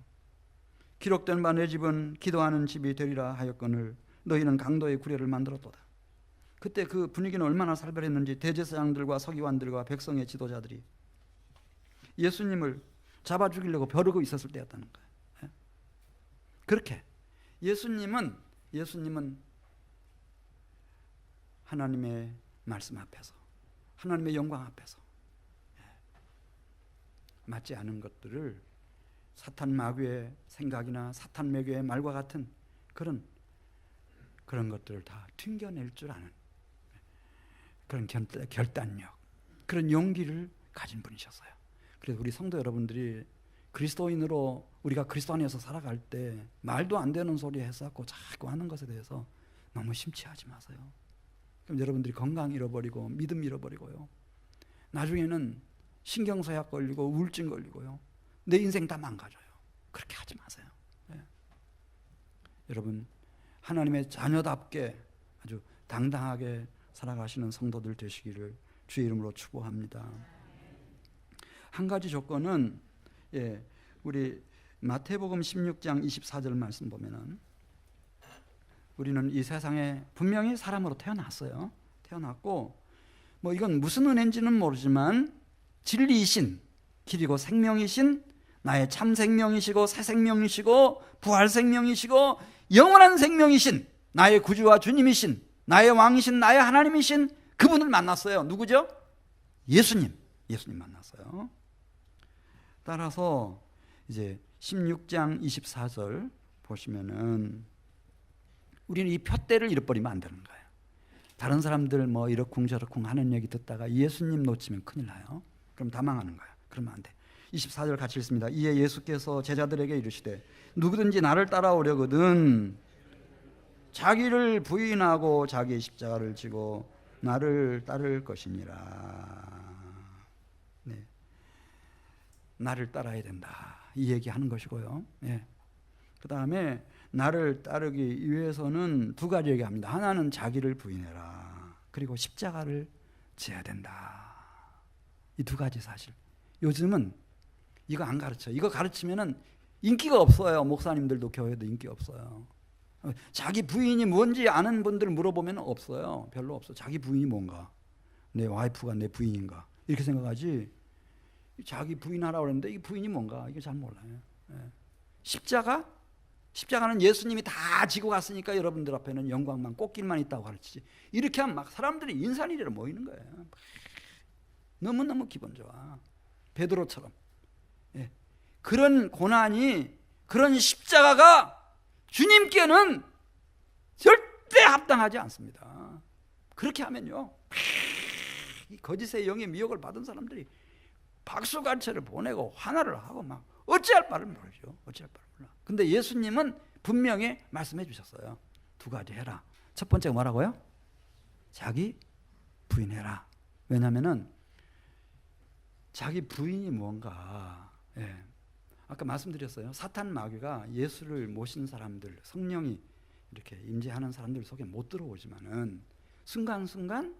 기록된 바 내 집은 기도하는 집이 되리라 하였거늘 너희는 강도의 구례를 만들었도다. 그때 그 분위기는 얼마나 살벌했는지 대제사장들과 서기관들과 백성의 지도자들이 예수님을 잡아 죽이려고 벼르고 있었을 때였다는 거예요. 그렇게 예수님은 하나님의 말씀 앞에서, 하나님의 영광 앞에서 맞지 않은 것들을 사탄 마귀의 생각이나 사탄 마귀의 말과 같은 그런 것들을 다 튕겨낼 줄 아는 그런 결단력, 그런 용기를 가진 분이셨어요. 그래서 우리 성도 여러분들이 그리스도인으로 우리가 그리스도 안에서 살아갈 때 말도 안 되는 소리 했었고 자꾸 하는 것에 대해서 너무 심취하지 마세요. 그럼 여러분들이 건강 잃어버리고 믿음 잃어버리고요, 나중에는 신경쇠약 걸리고 우울증 걸리고요, 내 인생 다 망가져요. 그렇게 하지 마세요. 네. 여러분, 하나님의 자녀답게 아주 당당하게 살아가시는 성도들 되시기를 주의 이름으로 축복합니다. 한 가지 조건은, 우리 마태복음 16장 24절 말씀 보면은, 우리는 이 세상에 분명히 사람으로 태어났어요. 태어났고 뭐 이건 무슨 은혜인지는 모르지만 진리이신, 길이고 생명이신, 나의 참 생명이시고 새 생명이시고 부활 생명이시고 영원한 생명이신 나의 구주와 주님이신, 나의 왕이신, 나의 하나님이신 그분을 만났어요. 누구죠? 예수님 만났어요. 따라서 이제 16장 24절 보시면은 우리는 이 푯대를 잃어버리면 안 되는 거예요. 다른 사람들 뭐 이러쿵저러쿵 하는 얘기 듣다가 예수님 놓치면 큰일 나요. 그럼 다 망하는 거예요. 그러면 안 돼. 24절 같이 읽습니다. 이에 예수께서 제자들에게 이르시되 누구든지 나를 따라오려거든 자기를 부인하고 자기의 십자가를 지고 나를 따를 것이니라. 네. 나를 따라야 된다, 이 얘기하는 것이고요. 그 다음에 나를 따르기 위해서는 두 가지 얘기합니다. 하나는 자기를 부인해라, 그리고 십자가를 져야 된다. 이 두 가지 사실. 요즘은 이거 안 가르쳐. 이거 가르치면은 인기가 없어요. 목사님들도 교회도 인기 없어요. 자기 부인이 뭔지 아는 분들 물어보면 없어요. 별로 없어. 자기 부인이 뭔가, 내 와이프가 내 부인인가 이렇게 생각하지, 자기 부인하라고 그랬는데 이 부인이 뭔가 이게 잘 몰라요. 십자가는 예수님이 다 지고 갔으니까 여러분들 앞에는 영광만, 꽃길만 있다고 가르치지, 이렇게 하면 막 사람들이 인산이래로 모이는 거예요. 너무너무 기분 좋아. 베드로처럼. 그런 고난이, 그런 십자가가 주님께는 절대 합당하지 않습니다. 그렇게 하면요, 이 거짓의 영의 미혹을 받은 사람들이 박수갈채를 보내고 환호를 하고 막 어찌할 바를 모르죠. 어찌할 바를 몰라. 근데 예수님은 분명히 말씀해 주셨어요. 두 가지 해라. 첫 번째가 뭐라고요? 자기 부인해라. 왜냐하면은 자기 부인이 뭔가, 아까 말씀드렸어요. 사탄 마귀가 예수를 모신 사람들, 성령이 이렇게 임재하는 사람들 속에 못 들어오지만은 순간순간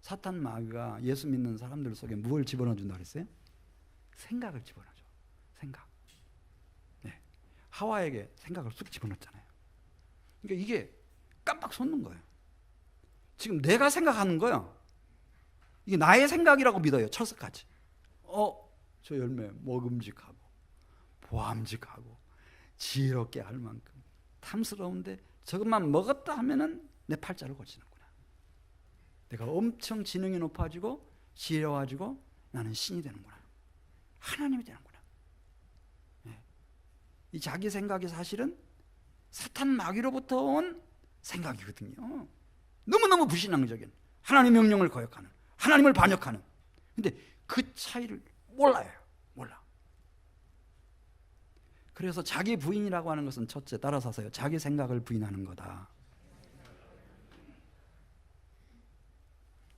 사탄 마귀가 예수 믿는 사람들 속에 무엇을 집어넣어 준다 그랬어요? 생각을 집어넣어줘. 생각. 하와에게 생각을 쑥 집어넣었잖아요. 그러니까 이게 깜빡 솟는 거예요. 지금 내가 생각하는 거예요. 이게 나의 생각이라고 믿어요. 철석같이. 저 열매 먹음직하고 보암직하고 지혜롭게 할 만큼 탐스러운데 저것만 먹었다 하면은 내 팔자를 고치는구나. 내가 엄청 지능이 높아지고 지혜로워지고 나는 신이 되는구나. 하나님이 되는구나. 이 자기 생각이 사실은 사탄 마귀로부터 온 생각이거든요. 너무너무 불신앙적인, 하나님의 명령을 거역하는, 하나님을 반역하는. 근데 그 차이를 몰라요. 몰라. 그래서 자기 부인이라고 하는 것은 첫째, 따라서 하세요. 자기 생각을 부인하는 거다.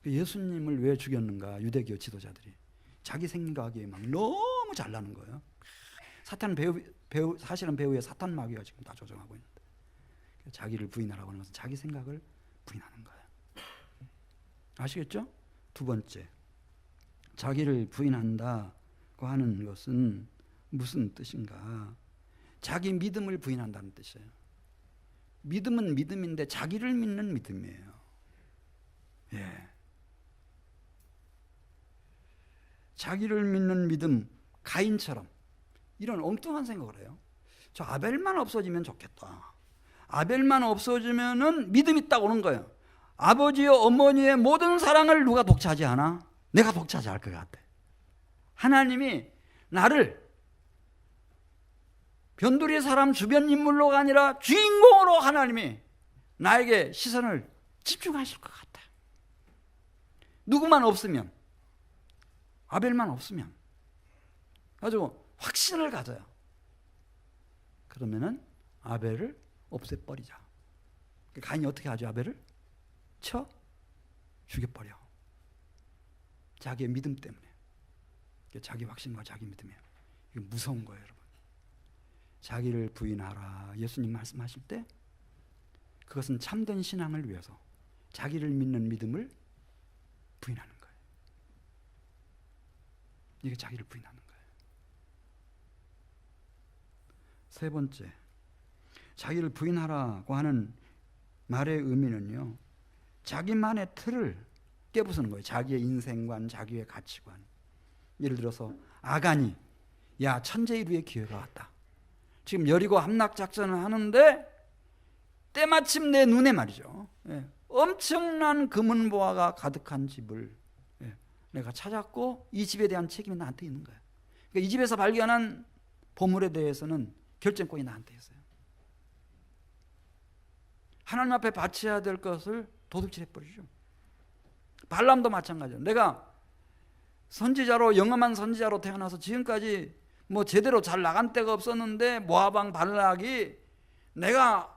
예수님을 왜 죽였는가? 유대교 지도자들이 자기 생각이 막 너무 잘나는 거예요. 사탄 배우 사실은 배우의 사탄 마귀가 지금 다 조종하고 있는데, 자기를 부인하라고 하는 것은 자기 생각을 부인하는 거예요. 아시겠죠? 두 번째, 자기를 부인한다고 하는 것은 무슨 뜻인가? 자기 믿음을 부인한다는 뜻이에요. 믿음은 믿음인데 자기를 믿는 믿음이에요. 자기를 믿는 믿음, 가인처럼 이런 엉뚱한 생각을 해요. 저 아벨만 없어지면 좋겠다. 아벨만 없어지면은 믿음이 딱 오는 거예요. 아버지와 어머니의 모든 사랑을 누가 독차지하나? 내가 독차지할 것 같아. 하나님이 나를 변두리 사람 주변 인물로가 아니라 주인공으로 하나님이 나에게 시선을 집중하실 것 같아. 누구만 없으면, 아벨만 없으면 아주 확신을 가져요. 그러면은 아벨을 없애버리자. 가인이 어떻게 하죠? 아벨을 쳐 죽여버려. 자기의 믿음 때문에. 자기 확신과 자기 믿음이에요. 이거 무서운 거예요, 여러분. 자기를 부인하라. 예수님 말씀하실 때 그것은 참된 신앙을 위해서 자기를 믿는 믿음을 부인하는 거예요. 이게 자기를 부인하는 거예요. 세 번째, 자기를 부인하라고 하는 말의 의미는요, 자기만의 틀을 깨부수는 거예요. 자기의 인생관, 자기의 가치관. 예를 들어서 아간이, 야, 천재 이루의 기회가 왔다. 지금 여리고 함락 작전을 하는데 때마침 내 눈에 말이죠, 엄청난 금은보화가 가득한 집을 내가 찾았고 이 집에 대한 책임이 나한테 있는 거예요. 그러니까 이 집에서 발견한 보물에 대해서는 결정권이 나한테 있어요. 하나님 앞에 바쳐야 될 것을 도둑질해버리죠. 발람도 마찬가지예요. 내가 선지자로, 영험한 선지자로 태어나서 지금까지 뭐 제대로 잘 나간 때가 없었는데 모압왕 발락이 내가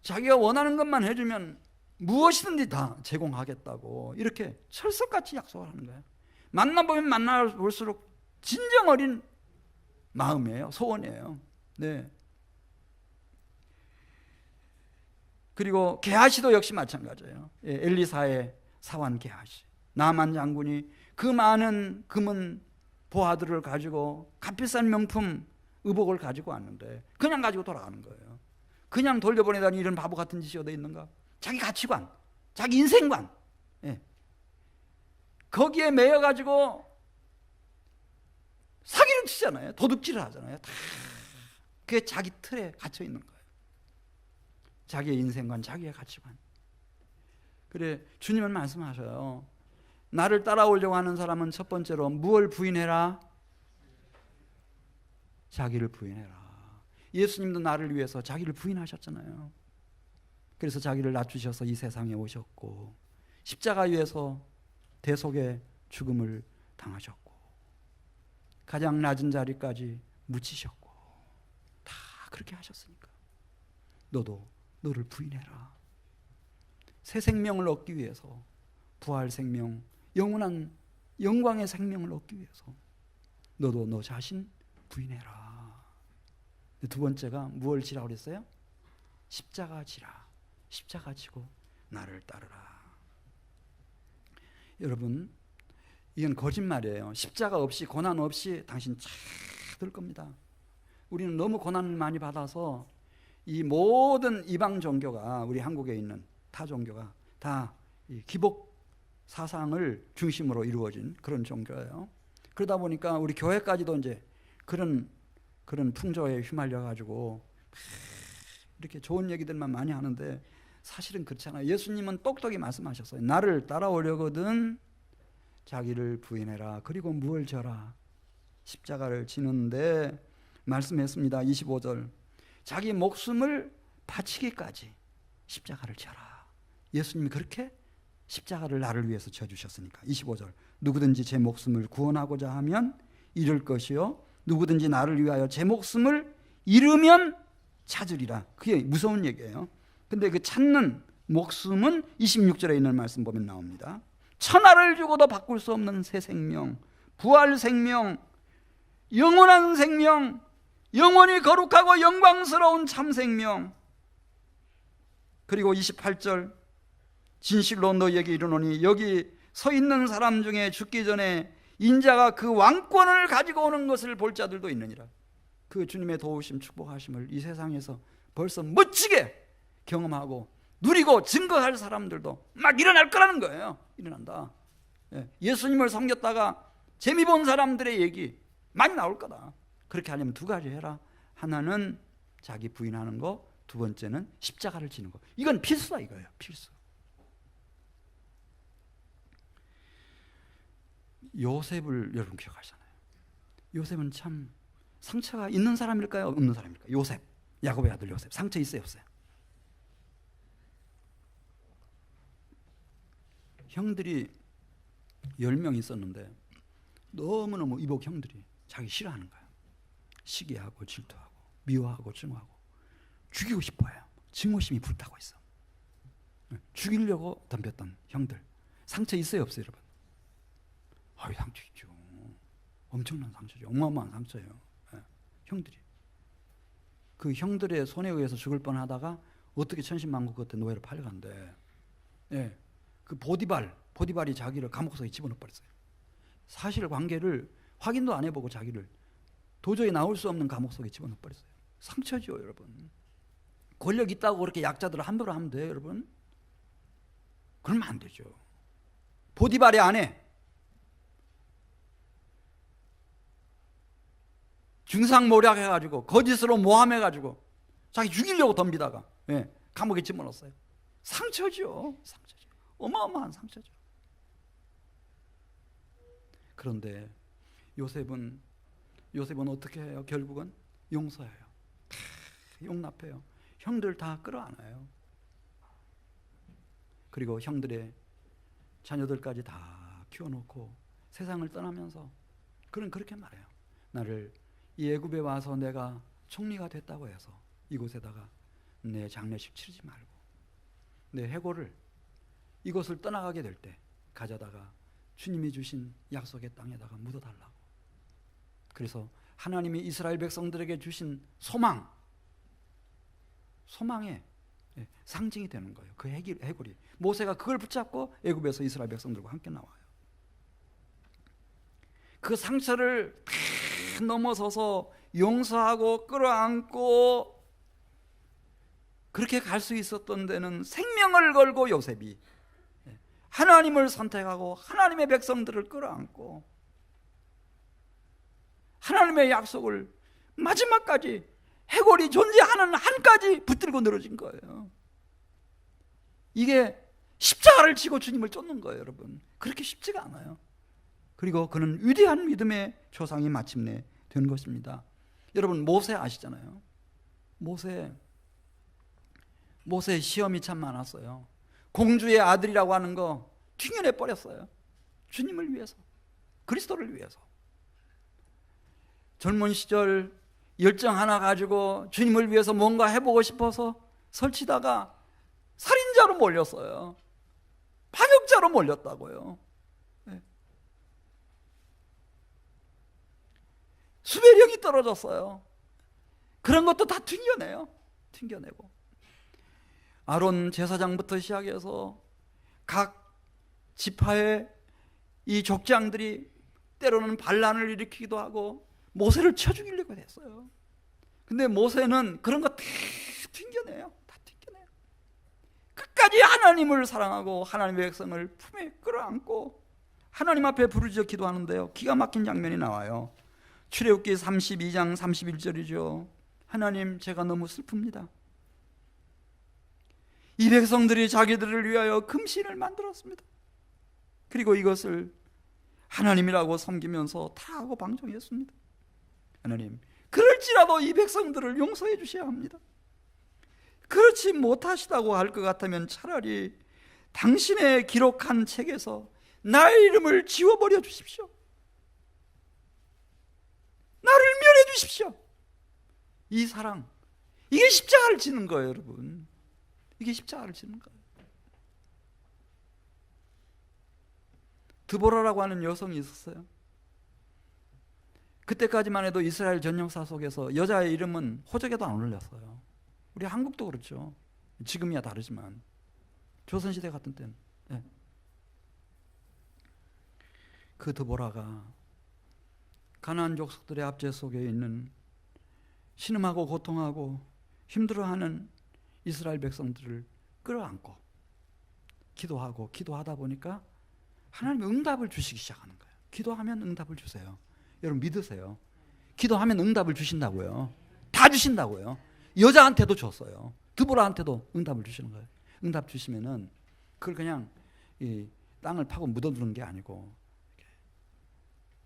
자기가 원하는 것만 해주면 무엇이든지 다 제공하겠다고 이렇게 철석같이 약속을 하는 거예요. 만나보면 만나볼수록 진정 어린 마음이에요. 소원이에요. 네. 그리고 게하시도 역시 마찬가지예요. 엘리사의 사환 게하시. 나만 장군이 그 많은 금은 보화들을 가지고 값비싼 명품 의복을 가지고 왔는데 그냥 가지고 돌아가는 거예요. 그냥 돌려보내다니 이런 바보 같은 짓이 어디 있는가? 자기 가치관, 자기 인생관, 거기에 매여가지고 사기를 치잖아요. 도둑질을 하잖아요. 다 그게 자기 틀에 갇혀 있는 거예요. 자기의 인생관, 자기의 가치관. 그래, 주님은 말씀하셔요. 나를 따라오려고 하는 사람은 첫 번째로 무엇을 부인해라? 자기를 부인해라. 예수님도 나를 위해서 자기를 부인하셨잖아요. 그래서 자기를 낮추셔서 이 세상에 오셨고 십자가 위에서 대속의 죽음을 당하셨고 가장 낮은 자리까지 묻히셨고 다 그렇게 하셨으니까 너도 너를 부인해라. 새 생명을 얻기 위해서, 부활 생명, 영원한 영광의 생명을 얻기 위해서 너도 너 자신 부인해라. 두 번째가 무엇을 지라고 그랬어요? 십자가 지라. 십자가 지고 나를 따르라. 여러분, 이건 거짓말이에요. 십자가 없이, 고난 없이 당신 잘 될 겁니다. 우리는 너무 고난을 많이 받아서 이 모든 이방 종교가, 우리 한국에 있는 타 종교가 다 이 기복 사상을 중심으로 이루어진 그런 종교예요. 그러다 보니까 우리 교회까지도 이제 그런 풍조에 휘말려 가지고 이렇게 좋은 얘기들만 많이 하는데 사실은 그렇잖아요. 예수님은 똑똑히 말씀하셨어요. 나를 따라오려거든 자기를 부인해라. 그리고 무엇을 져라. 십자가를 지는데 말씀했습니다. 25절. 자기 목숨을 바치기까지 십자가를 져라. 예수님이 그렇게 십자가를 나를 위해서 져주셨으니까. 25절. 누구든지 제 목숨을 구원하고자 하면 잃을 것이요 누구든지 나를 위하여 제 목숨을 잃으면 찾으리라. 그게 무서운 얘기예요. 근데 그 찾는 목숨은 26절에 있는 말씀 보면 나옵니다. 천하를 주고도 바꿀 수 없는 새 생명, 부활 생명, 영원한 생명, 영원히 거룩하고 영광스러운 참 생명. 그리고 28절. 진실로 너희에게 이르노니 여기 서 있는 사람 중에 죽기 전에 인자가 그 왕권을 가지고 오는 것을 볼 자들도 있느니라. 그 주님의 도우심 축복하심을 이 세상에서 벌써 멋지게 경험하고 누리고 증거할 사람들도 막 일어날 거라는 거예요. 일어난다. 예수님을 섬겼다가 재미 본 사람들의 얘기 많이 나올 거다. 그렇게 하려면 두 가지 해라. 하나는 자기 부인하는 거, 두 번째는 십자가를 지는 거. 이건 필수다 이거예요. 필수. 요셉을 여러분 기억하시잖아요. 요셉은 참 상처가 있는 사람일까요? 없는 사람일까요? 요셉, 야곱의 아들 요셉. 상처 있어요, 없어요? 형들이 10명 있었는데 너무너무 이복 형들이 자기 싫어하는 거예요. 시기하고 질투하고 미워하고 증오하고 죽이고 싶어해요. 증오심이 불타고 있어. 죽이려고 덤볐던 형들. 상처 있어요, 없어요, 여러분? 아유, 상처 있죠. 엄청난 상처죠. 어마어마한 상처예요. 형들이. 그 형들의 손에 의해서 죽을 뻔하다가 어떻게 천신만고 끝에 노예로 팔려간대. 그 보디발이 자기를 감옥 속에 집어넣어 버렸어요. 사실관계를 확인도 안 해보고 자기를 도저히 나올 수 없는 감옥 속에 집어넣어 버렸어요. 상처죠, 여러분. 권력 있다고 그렇게 약자들을 함부로 하면 돼요, 여러분? 그러면 안 되죠. 보디발의 아내 중상모략해가지고 거짓으로 모함해가지고 자기 죽이려고 덤비다가 감옥에 집어넣었어요. 상처죠. 상처죠. 어마어마한 상처죠. 그런데 요셉은 어떻게 해요? 결국은 용서해요. 용납해요. 형들 다 끌어안아요. 그리고 형들의 자녀들까지 다 키워놓고 세상을 떠나면서 그는 그렇게 말해요. 나를 이 애굽에 와서 내가 총리가 됐다고 해서 이곳에다가 내 장례식 치르지 말고 내 해골을 이곳을 떠나가게 될 때 가져다가 주님이 주신 약속의 땅에다가 묻어달라고. 그래서 하나님이 이스라엘 백성들에게 주신 소망의 상징이 되는 거예요. 그 해골이. 모세가 그걸 붙잡고 애굽에서 이스라엘 백성들과 함께 나와요. 그 상처를 다 넘어서서 용서하고 끌어안고 그렇게 갈 수 있었던 데는 생명을 걸고 요셉이 하나님을 선택하고 하나님의 백성들을 끌어안고 하나님의 약속을 마지막까지 해골이 존재하는 한까지 붙들고 늘어진 거예요. 이게 십자가를 지고 주님을 쫓는 거예요, 여러분. 그렇게 쉽지가 않아요. 그리고 그는 위대한 믿음의 조상이 마침내 된 것입니다. 여러분, 모세 아시잖아요. 모세 시험이 참 많았어요. 공주의 아들이라고 하는 거 튕겨내 버렸어요. 주님을 위해서, 그리스도를 위해서. 젊은 시절 열정 하나 가지고 주님을 위해서 뭔가 해보고 싶어서 설치다가 살인자로 몰렸어요. 반역자로 몰렸다고요. 수배령이 떨어졌어요. 그런 것도 다 튕겨내고 아론 제사장부터 시작해서 각 지파의 이 족장들이 때로는 반란을 일으키기도 하고 모세를 쳐 죽이려고 했어요. 근데 모세는 그런 거 다 튕겨내요. 끝까지 하나님을 사랑하고 하나님의 백성을 품에 끌어안고 하나님 앞에 부르짖어 기도하는데요, 기가 막힌 장면이 나와요. 출애굽기 32장 31절이죠. 하나님, 제가 너무 슬픕니다. 이 백성들이 자기들을 위하여 금신을 만들었습니다. 그리고 이것을 하나님이라고 섬기면서 타하고 방종했습니다. 하나님, 그럴지라도 이 백성들을 용서해 주셔야 합니다. 그렇지 못하시다고 할 것 같으면 차라리 당신의 기록한 책에서 나의 이름을 지워버려 주십시오. 나를 멸해 주십시오. 이 사랑, 이게 십자가를 지는 거예요, 여러분. 이게 십자가를 지는 거예요. 드보라라고 하는 여성이 있었어요. 그때까지만 해도 이스라엘 전역사 속에서 여자의 이름은 호적에도 안 올렸어요. 우리 한국도 그렇죠. 지금이야 다르지만 조선시대 같은 때는. 그 드보라가 가나안 족속들의 압제 속에 있는 신음하고 고통하고 힘들어하는 이스라엘 백성들을 끌어안고 기도하고 기도하다 보니까 하나님이 응답을 주시기 시작하는 거예요. 기도하면 응답을 주세요. 여러분 믿으세요. 기도하면 응답을 주신다고요. 다 주신다고요. 여자한테도 줬어요. 드보라한테도 응답을 주시는 거예요. 응답 주시면은 그걸 그냥 이 땅을 파고 묻어두는 게 아니고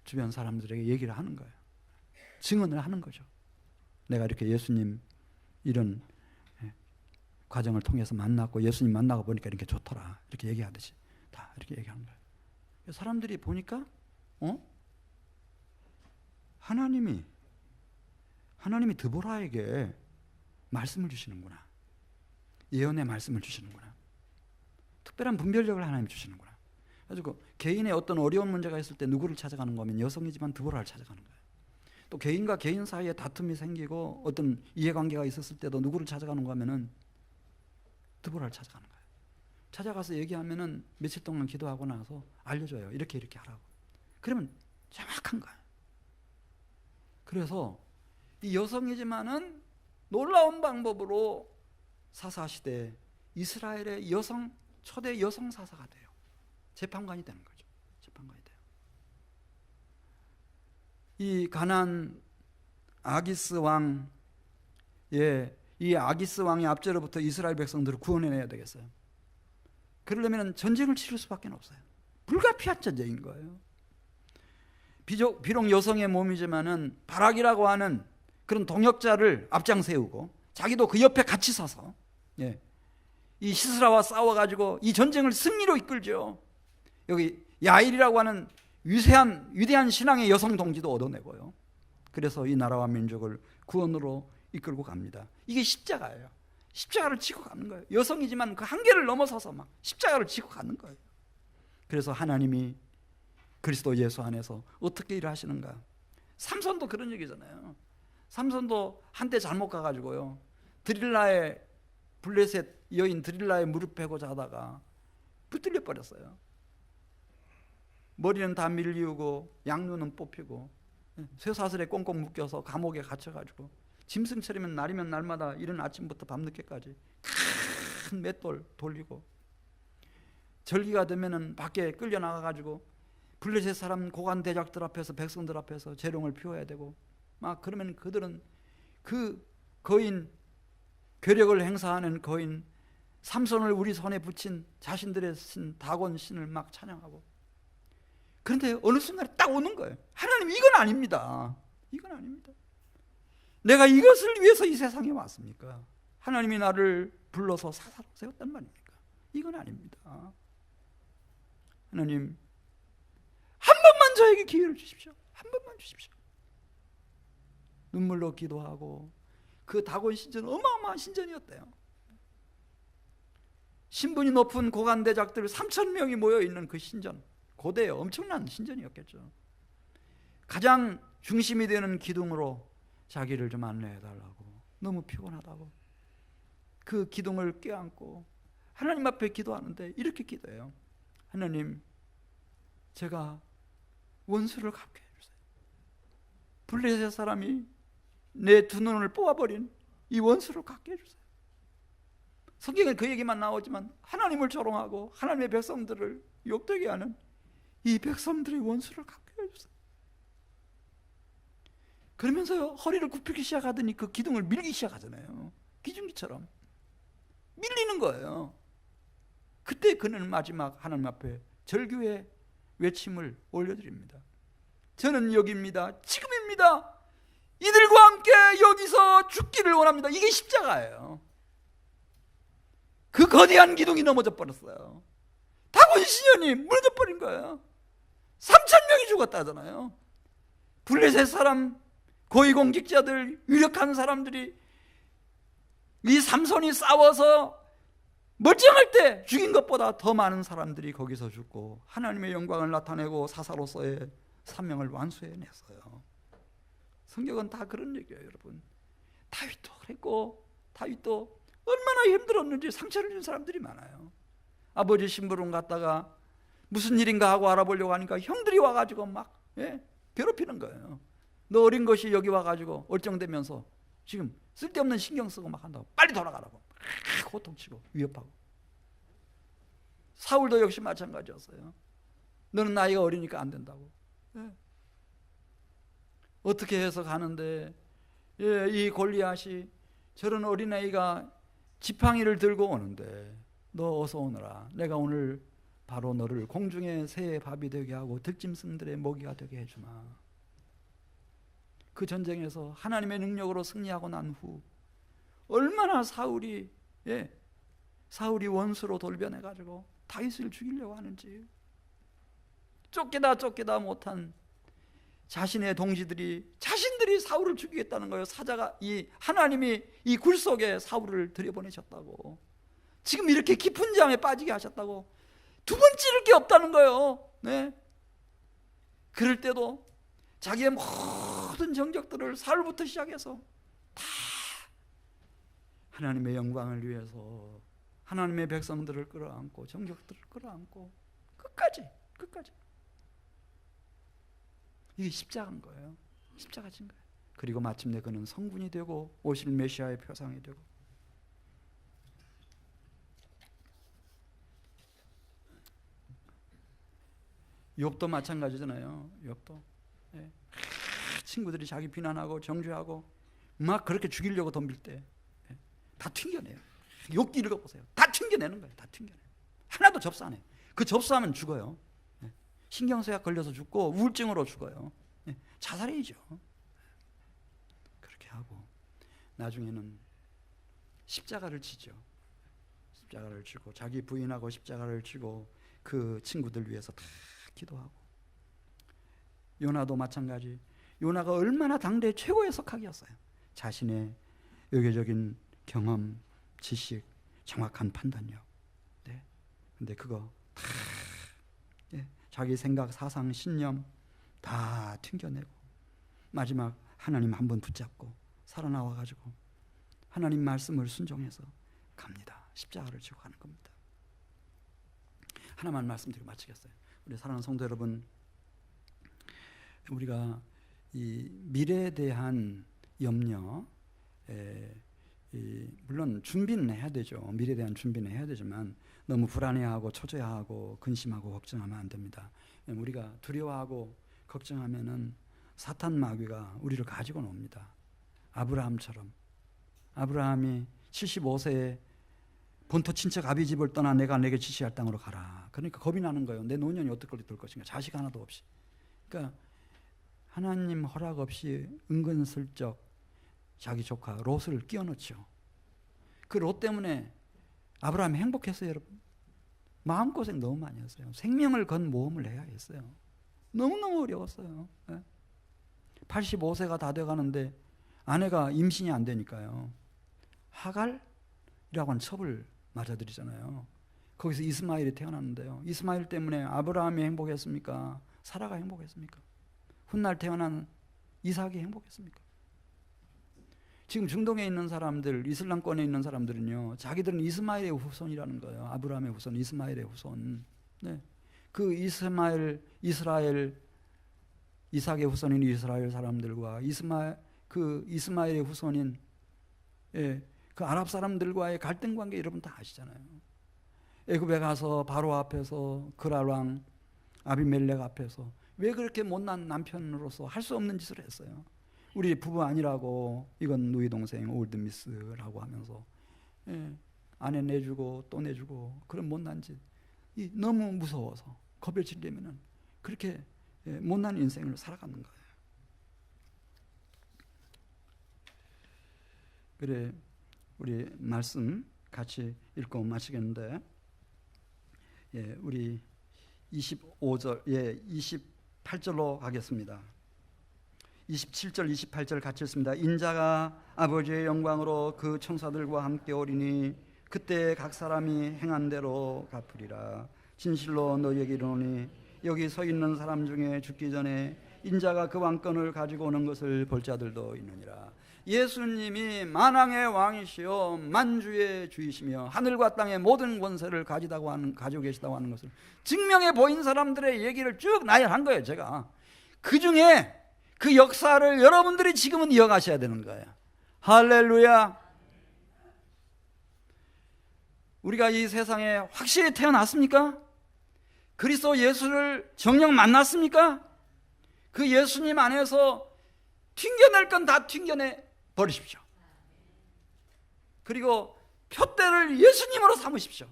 주변 사람들에게 얘기를 하는 거예요. 증언을 하는 거죠. 내가 이렇게 예수님 이런 과정을 통해서 만났고 예수님 만나고 보니까 이렇게 좋더라. 이렇게 얘기하듯이 다 이렇게 얘기하는 거예요. 사람들이 보니까 하나님이 드보라에게 말씀을 주시는구나. 예언의 말씀을 주시는구나. 특별한 분별력을 하나님 주시는구나. 그래서 개인의 어떤 어려운 문제가 있을 때 누구를 찾아가는 거면 여성이지만 드보라를 찾아가는 거예요. 또 개인과 개인 사이에 다툼이 생기고 어떤 이해관계가 있었을 때도 누구를 찾아가는 거 하면은 드보라를 찾아가는 거예요. 찾아가서 얘기하면은 며칠 동안 기도하고 나서 알려줘요. 이렇게 하라고. 그러면 정확한 거예요. 그래서 이 여성이지만은 놀라운 방법으로 사사시대 이스라엘의 초대 여성 사사가 돼요. 재판관이 되는 거죠. 재판관이 돼요. 이 가나안 아기스 왕의 이 아기스 왕의 압제로부터 이스라엘 백성들을 구원해내야 되겠어요. 그러려면 전쟁을 치를 수밖에 없어요. 불가피한 전쟁인 거예요. 비록 여성의 몸이지만은 바락이라고 하는 그런 동역자를 앞장 세우고 자기도 그 옆에 같이 서서 이 시스라와 싸워가지고 이 전쟁을 승리로 이끌죠. 여기 야일이라고 하는 위대한 신앙의 여성 동지도 얻어내고요. 그래서 이 나라와 민족을 구원으로 이끌고 갑니다. 이게 십자가예요. 십자가를 지고 가는 거예요. 여성이지만 그 한계를 넘어서서 막 십자가를 지고 가는 거예요. 그래서 하나님이 그리스도 예수 안에서 어떻게 일을 하시는가. 삼손도 그런 얘기잖아요. 삼손도 한때 잘못 가가지고요, 블레셋 여인 드릴라의 무릎 베고 자다가 붙들려 버렸어요. 머리는 다 밀리우고 양눈은 뽑히고 쇠사슬에 꽁꽁 묶여서 감옥에 갇혀가지고 짐승처럼 날이면 날마다 이른 아침부터 밤늦게까지 큰 맷돌 돌리고, 절기가 되면은 밖에 끌려 나가가지고 블레셋 사람 고관 대작들 앞에서 백성들 앞에서 재롱을 피워야 되고 막 그러면 그들은 그 거인, 괴력을 행사하는 거인 삼손을 우리 손에 붙인 자신들의 신 다곤 신을 막 찬양하고. 그런데 어느 순간에 딱 오는 거예요. 하나님, 이건 아닙니다. 이건 아닙니다. 내가 이것을 위해서 이 세상에 왔습니까? 하나님이 나를 불러서 사사로 세웠단 말입니까? 이건 아닙니다. 하나님, 한 번만 저에게 기회를 주십시오. 한 번만 주십시오. 눈물로 기도하고, 그 다곤 신전은 어마어마한 신전이었대요. 신분이 높은 고관대작들 3,000명이 모여있는 그 신전, 고대에 엄청난 신전이었겠죠. 가장 중심이 되는 기둥으로 자기를 좀 안내해달라고, 너무 피곤하다고 그 기둥을 껴안고 하나님 앞에 기도하는데 이렇게 기도해요. 하나님, 제가 원수를 갚게 해주세요. 블레셋 사람이 내 두 눈을 뽑아버린 이 원수를 갚게 해주세요. 성경에 그 얘기만 나오지만 하나님을 조롱하고 하나님의 백성들을 욕되게 하는 이 백성들의 원수를 갚게 해주세요. 그러면서 허리를 굽히기 시작하더니 그 기둥을 밀기 시작하잖아요. 기중기처럼 밀리는 거예요. 그때 그는 마지막 하나님 앞에 절규의 외침을 올려드립니다. 저는 여기입니다. 지금입니다. 이들과 함께 여기서 죽기를 원합니다. 이게 십자가예요. 그 거대한 기둥이 넘어져 버렸어요. 다곤 신전이 무너져 버린 거예요. 3,000명이 죽었다잖아요. 블레셋 사람, 고위공직자들, 유력한 사람들이 이 삼손이 싸워서 멀쩡할 때 죽인 것보다 더 많은 사람들이 거기서 죽고 하나님의 영광을 나타내고 사사로서의 사명을 완수해냈어요. 성경은 다 그런 얘기예요, 여러분. 다윗도 그랬고, 다윗도 얼마나 힘들었는지 상처를 준 사람들이 많아요. 아버지 심부름 갔다가 무슨 일인가 하고 알아보려고 하니까 형들이 와가지고 막 괴롭히는 거예요. 너 어린 것이 여기 와가지고 얼쩡대면서 지금 쓸데없는 신경 쓰고 막 한다고, 빨리 돌아가라고 막 호통치고 위협하고. 사울도 역시 마찬가지였어요. 너는 나이가 어리니까 안 된다고. 어떻게 해서 가는데 예, 이 골리앗이 저런 어린아이가 지팡이를 들고 오는데 너 어서 오너라. 내가 오늘 바로 너를 공중의 새의 밥이 되게 하고 들짐승들의 먹이가 되게 해주마. 그 전쟁에서 하나님의 능력으로 승리하고 난 후 얼마나 사울이 원수로 돌변해가지고 다윗을 죽이려고 하는지, 쫓기다 못한 자신의 동지들이 자신들이 사울을 죽이겠다는 거예요. 사자가 하나님이 이 굴 속에 사울을 들여보내셨다고, 지금 이렇게 깊은 잠에 빠지게 하셨다고, 두 번 찌를 게 없다는 거예요. 네. 그럴 때도 자기의 모든 정적들을 사울부터 시작해서 다 하나님의 영광을 위해서 하나님의 백성들을 끌어안고 정적들을 끌어안고 끝까지 이게 십자가인 거예요. 십자가 진 거예요. 그리고 마침내 그는 성군이 되고 오실 메시아의 표상이 되고, 욥도 마찬가지잖아요. 욥도 친구들이 자기 비난하고 정죄하고 막 그렇게 죽이려고 덤빌 때 다 튕겨내요. 욥기 읽어보세요. 다 튕겨내는 거예요. 다 튕겨내요. 하나도 접수 안 해요. 그 접수하면 죽어요. 신경쇠약 걸려서 죽고 우울증으로 죽어요. 자살이죠. 그렇게 하고 나중에는 십자가를 지죠. 십자가를 지고 자기 부인하고 십자가를 지고 그 친구들 위해서 다 기도하고, 요나도 마찬가지. 요나가 얼마나 당대 최고의 석학이었어요. 자신의 외교적인 경험, 지식, 정확한 판단력. 네. 근데 그거 다 자기 생각, 사상, 신념 다 튕겨내고 마지막 하나님 한 번 붙잡고 살아나와가지고 하나님 말씀을 순종해서 갑니다. 십자가를 지고 가는 겁니다. 하나만 말씀드리고 마치겠어요. 우리 사랑하는 성도 여러분, 우리가 이 미래에 대한 염려, 물론 준비는 해야 되죠. 미래에 대한 준비는 해야 되지만 너무 불안해하고 초조해하고 근심하고 걱정하면 안 됩니다. 우리가 두려워하고 걱정하면은 사탄 마귀가 우리를 가지고 놉니다. 아브라함처럼, 아브라함이 75세에 본토 친척 아비 집을 떠나 내가 내게 지시할 땅으로 가라. 그러니까 겁이 나는 거예요. 내 노년이 어떻게 될 것인가. 자식 하나도 없이. 그러니까 하나님 허락 없이 은근슬쩍 자기 조카 롯을 끼워넣죠. 그 롯 때문에 아브라함이 행복했어요, 여러분. 마음고생 너무 많이 했어요. 생명을 건 모험을 해야 했어요. 너무너무 어려웠어요. 85세가 다 돼가는데 아내가 임신이 안 되니까요. 하갈이라고 하는 첩을 맞아들이잖아요. 거기서 이스마엘이 태어났는데요. 이스마엘 때문에 아브라함이 행복했습니까? 사라가 행복했습니까? 훗날 태어난 이삭이 행복했습니까? 지금 중동에 있는 사람들, 이슬람권에 있는 사람들은요, 자기들은 이스마엘의 후손이라는 거예요. 아브라함의 후손, 이스마엘의 후손. 네. 그 이스마엘, 이스라엘, 이삭의 후손인 이스라엘 사람들과 이스마엘의 후손인 그 아랍 사람들과의 갈등 관계 여러분 다 아시잖아요. 애굽에 가서 바로 앞에서 그랄 왕 아비멜렉 앞에서 왜 그렇게 못난 남편으로서 할 수 없는 짓을 했어요. 우리 부부 아니라고, 이건 누이 동생 올드미스라고 하면서 아내 내주고 또 내주고 그런 못난 짓, 너무 무서워서 겁을 지려면은 그렇게 못난 인생을 살아가는 거예요. 그래, 우리 말씀 같이 읽고 마치겠는데, 우리 25절, 28절로 가겠습니다. 27절, 28절 같이 읽습니다. 인자가 아버지의 영광으로 그 천사들과 함께 오리니 그때 각 사람이 행한 대로 갚으리라. 진실로 너희에게 이르노니 여기 서 있는 사람 중에 죽기 전에 인자가 그 왕권을 가지고 오는 것을 볼 자들도 있느니라. 예수님이 만왕의 왕이시요 만주의 주이시며 하늘과 땅의 모든 권세를 가지고 계시다고 하는 것을 증명해 보인 사람들의 얘기를 쭉 나열한 거예요. 제가 그 중에 그 역사를 여러분들이 지금은 이어가셔야 되는 거예요. 할렐루야. 우리가 이 세상에 확실히 태어났습니까? 그리스도 예수를 정녕 만났습니까? 그 예수님 안에서 튕겨낼 건 다 튕겨내 버리십시오. 그리고 표대를 예수님으로 삼으십시오.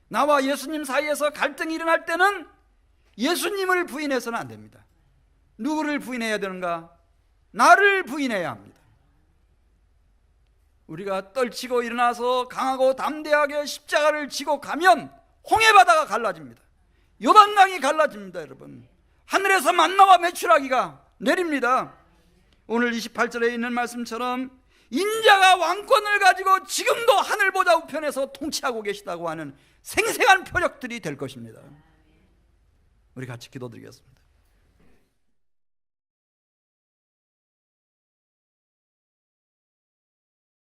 나와 예수님 사이에서 갈등이 일어날 때는 예수님을 부인해서는 안 됩니다. 누구를 부인해야 되는가? 나를 부인해야 합니다. 우리가 떨치고 일어나서 강하고 담대하게 십자가를 지고 가면 홍해바다가 갈라집니다. 요단강이 갈라집니다. 여러분, 하늘에서 만나와 메추라기가 내립니다. 오늘 28절에 있는 말씀처럼 인자가 왕권을 가지고 지금도 하늘 보좌 우편에서 통치하고 계시다고 하는 생생한 표적들이 될 것입니다. 우리 같이 기도드리겠습니다.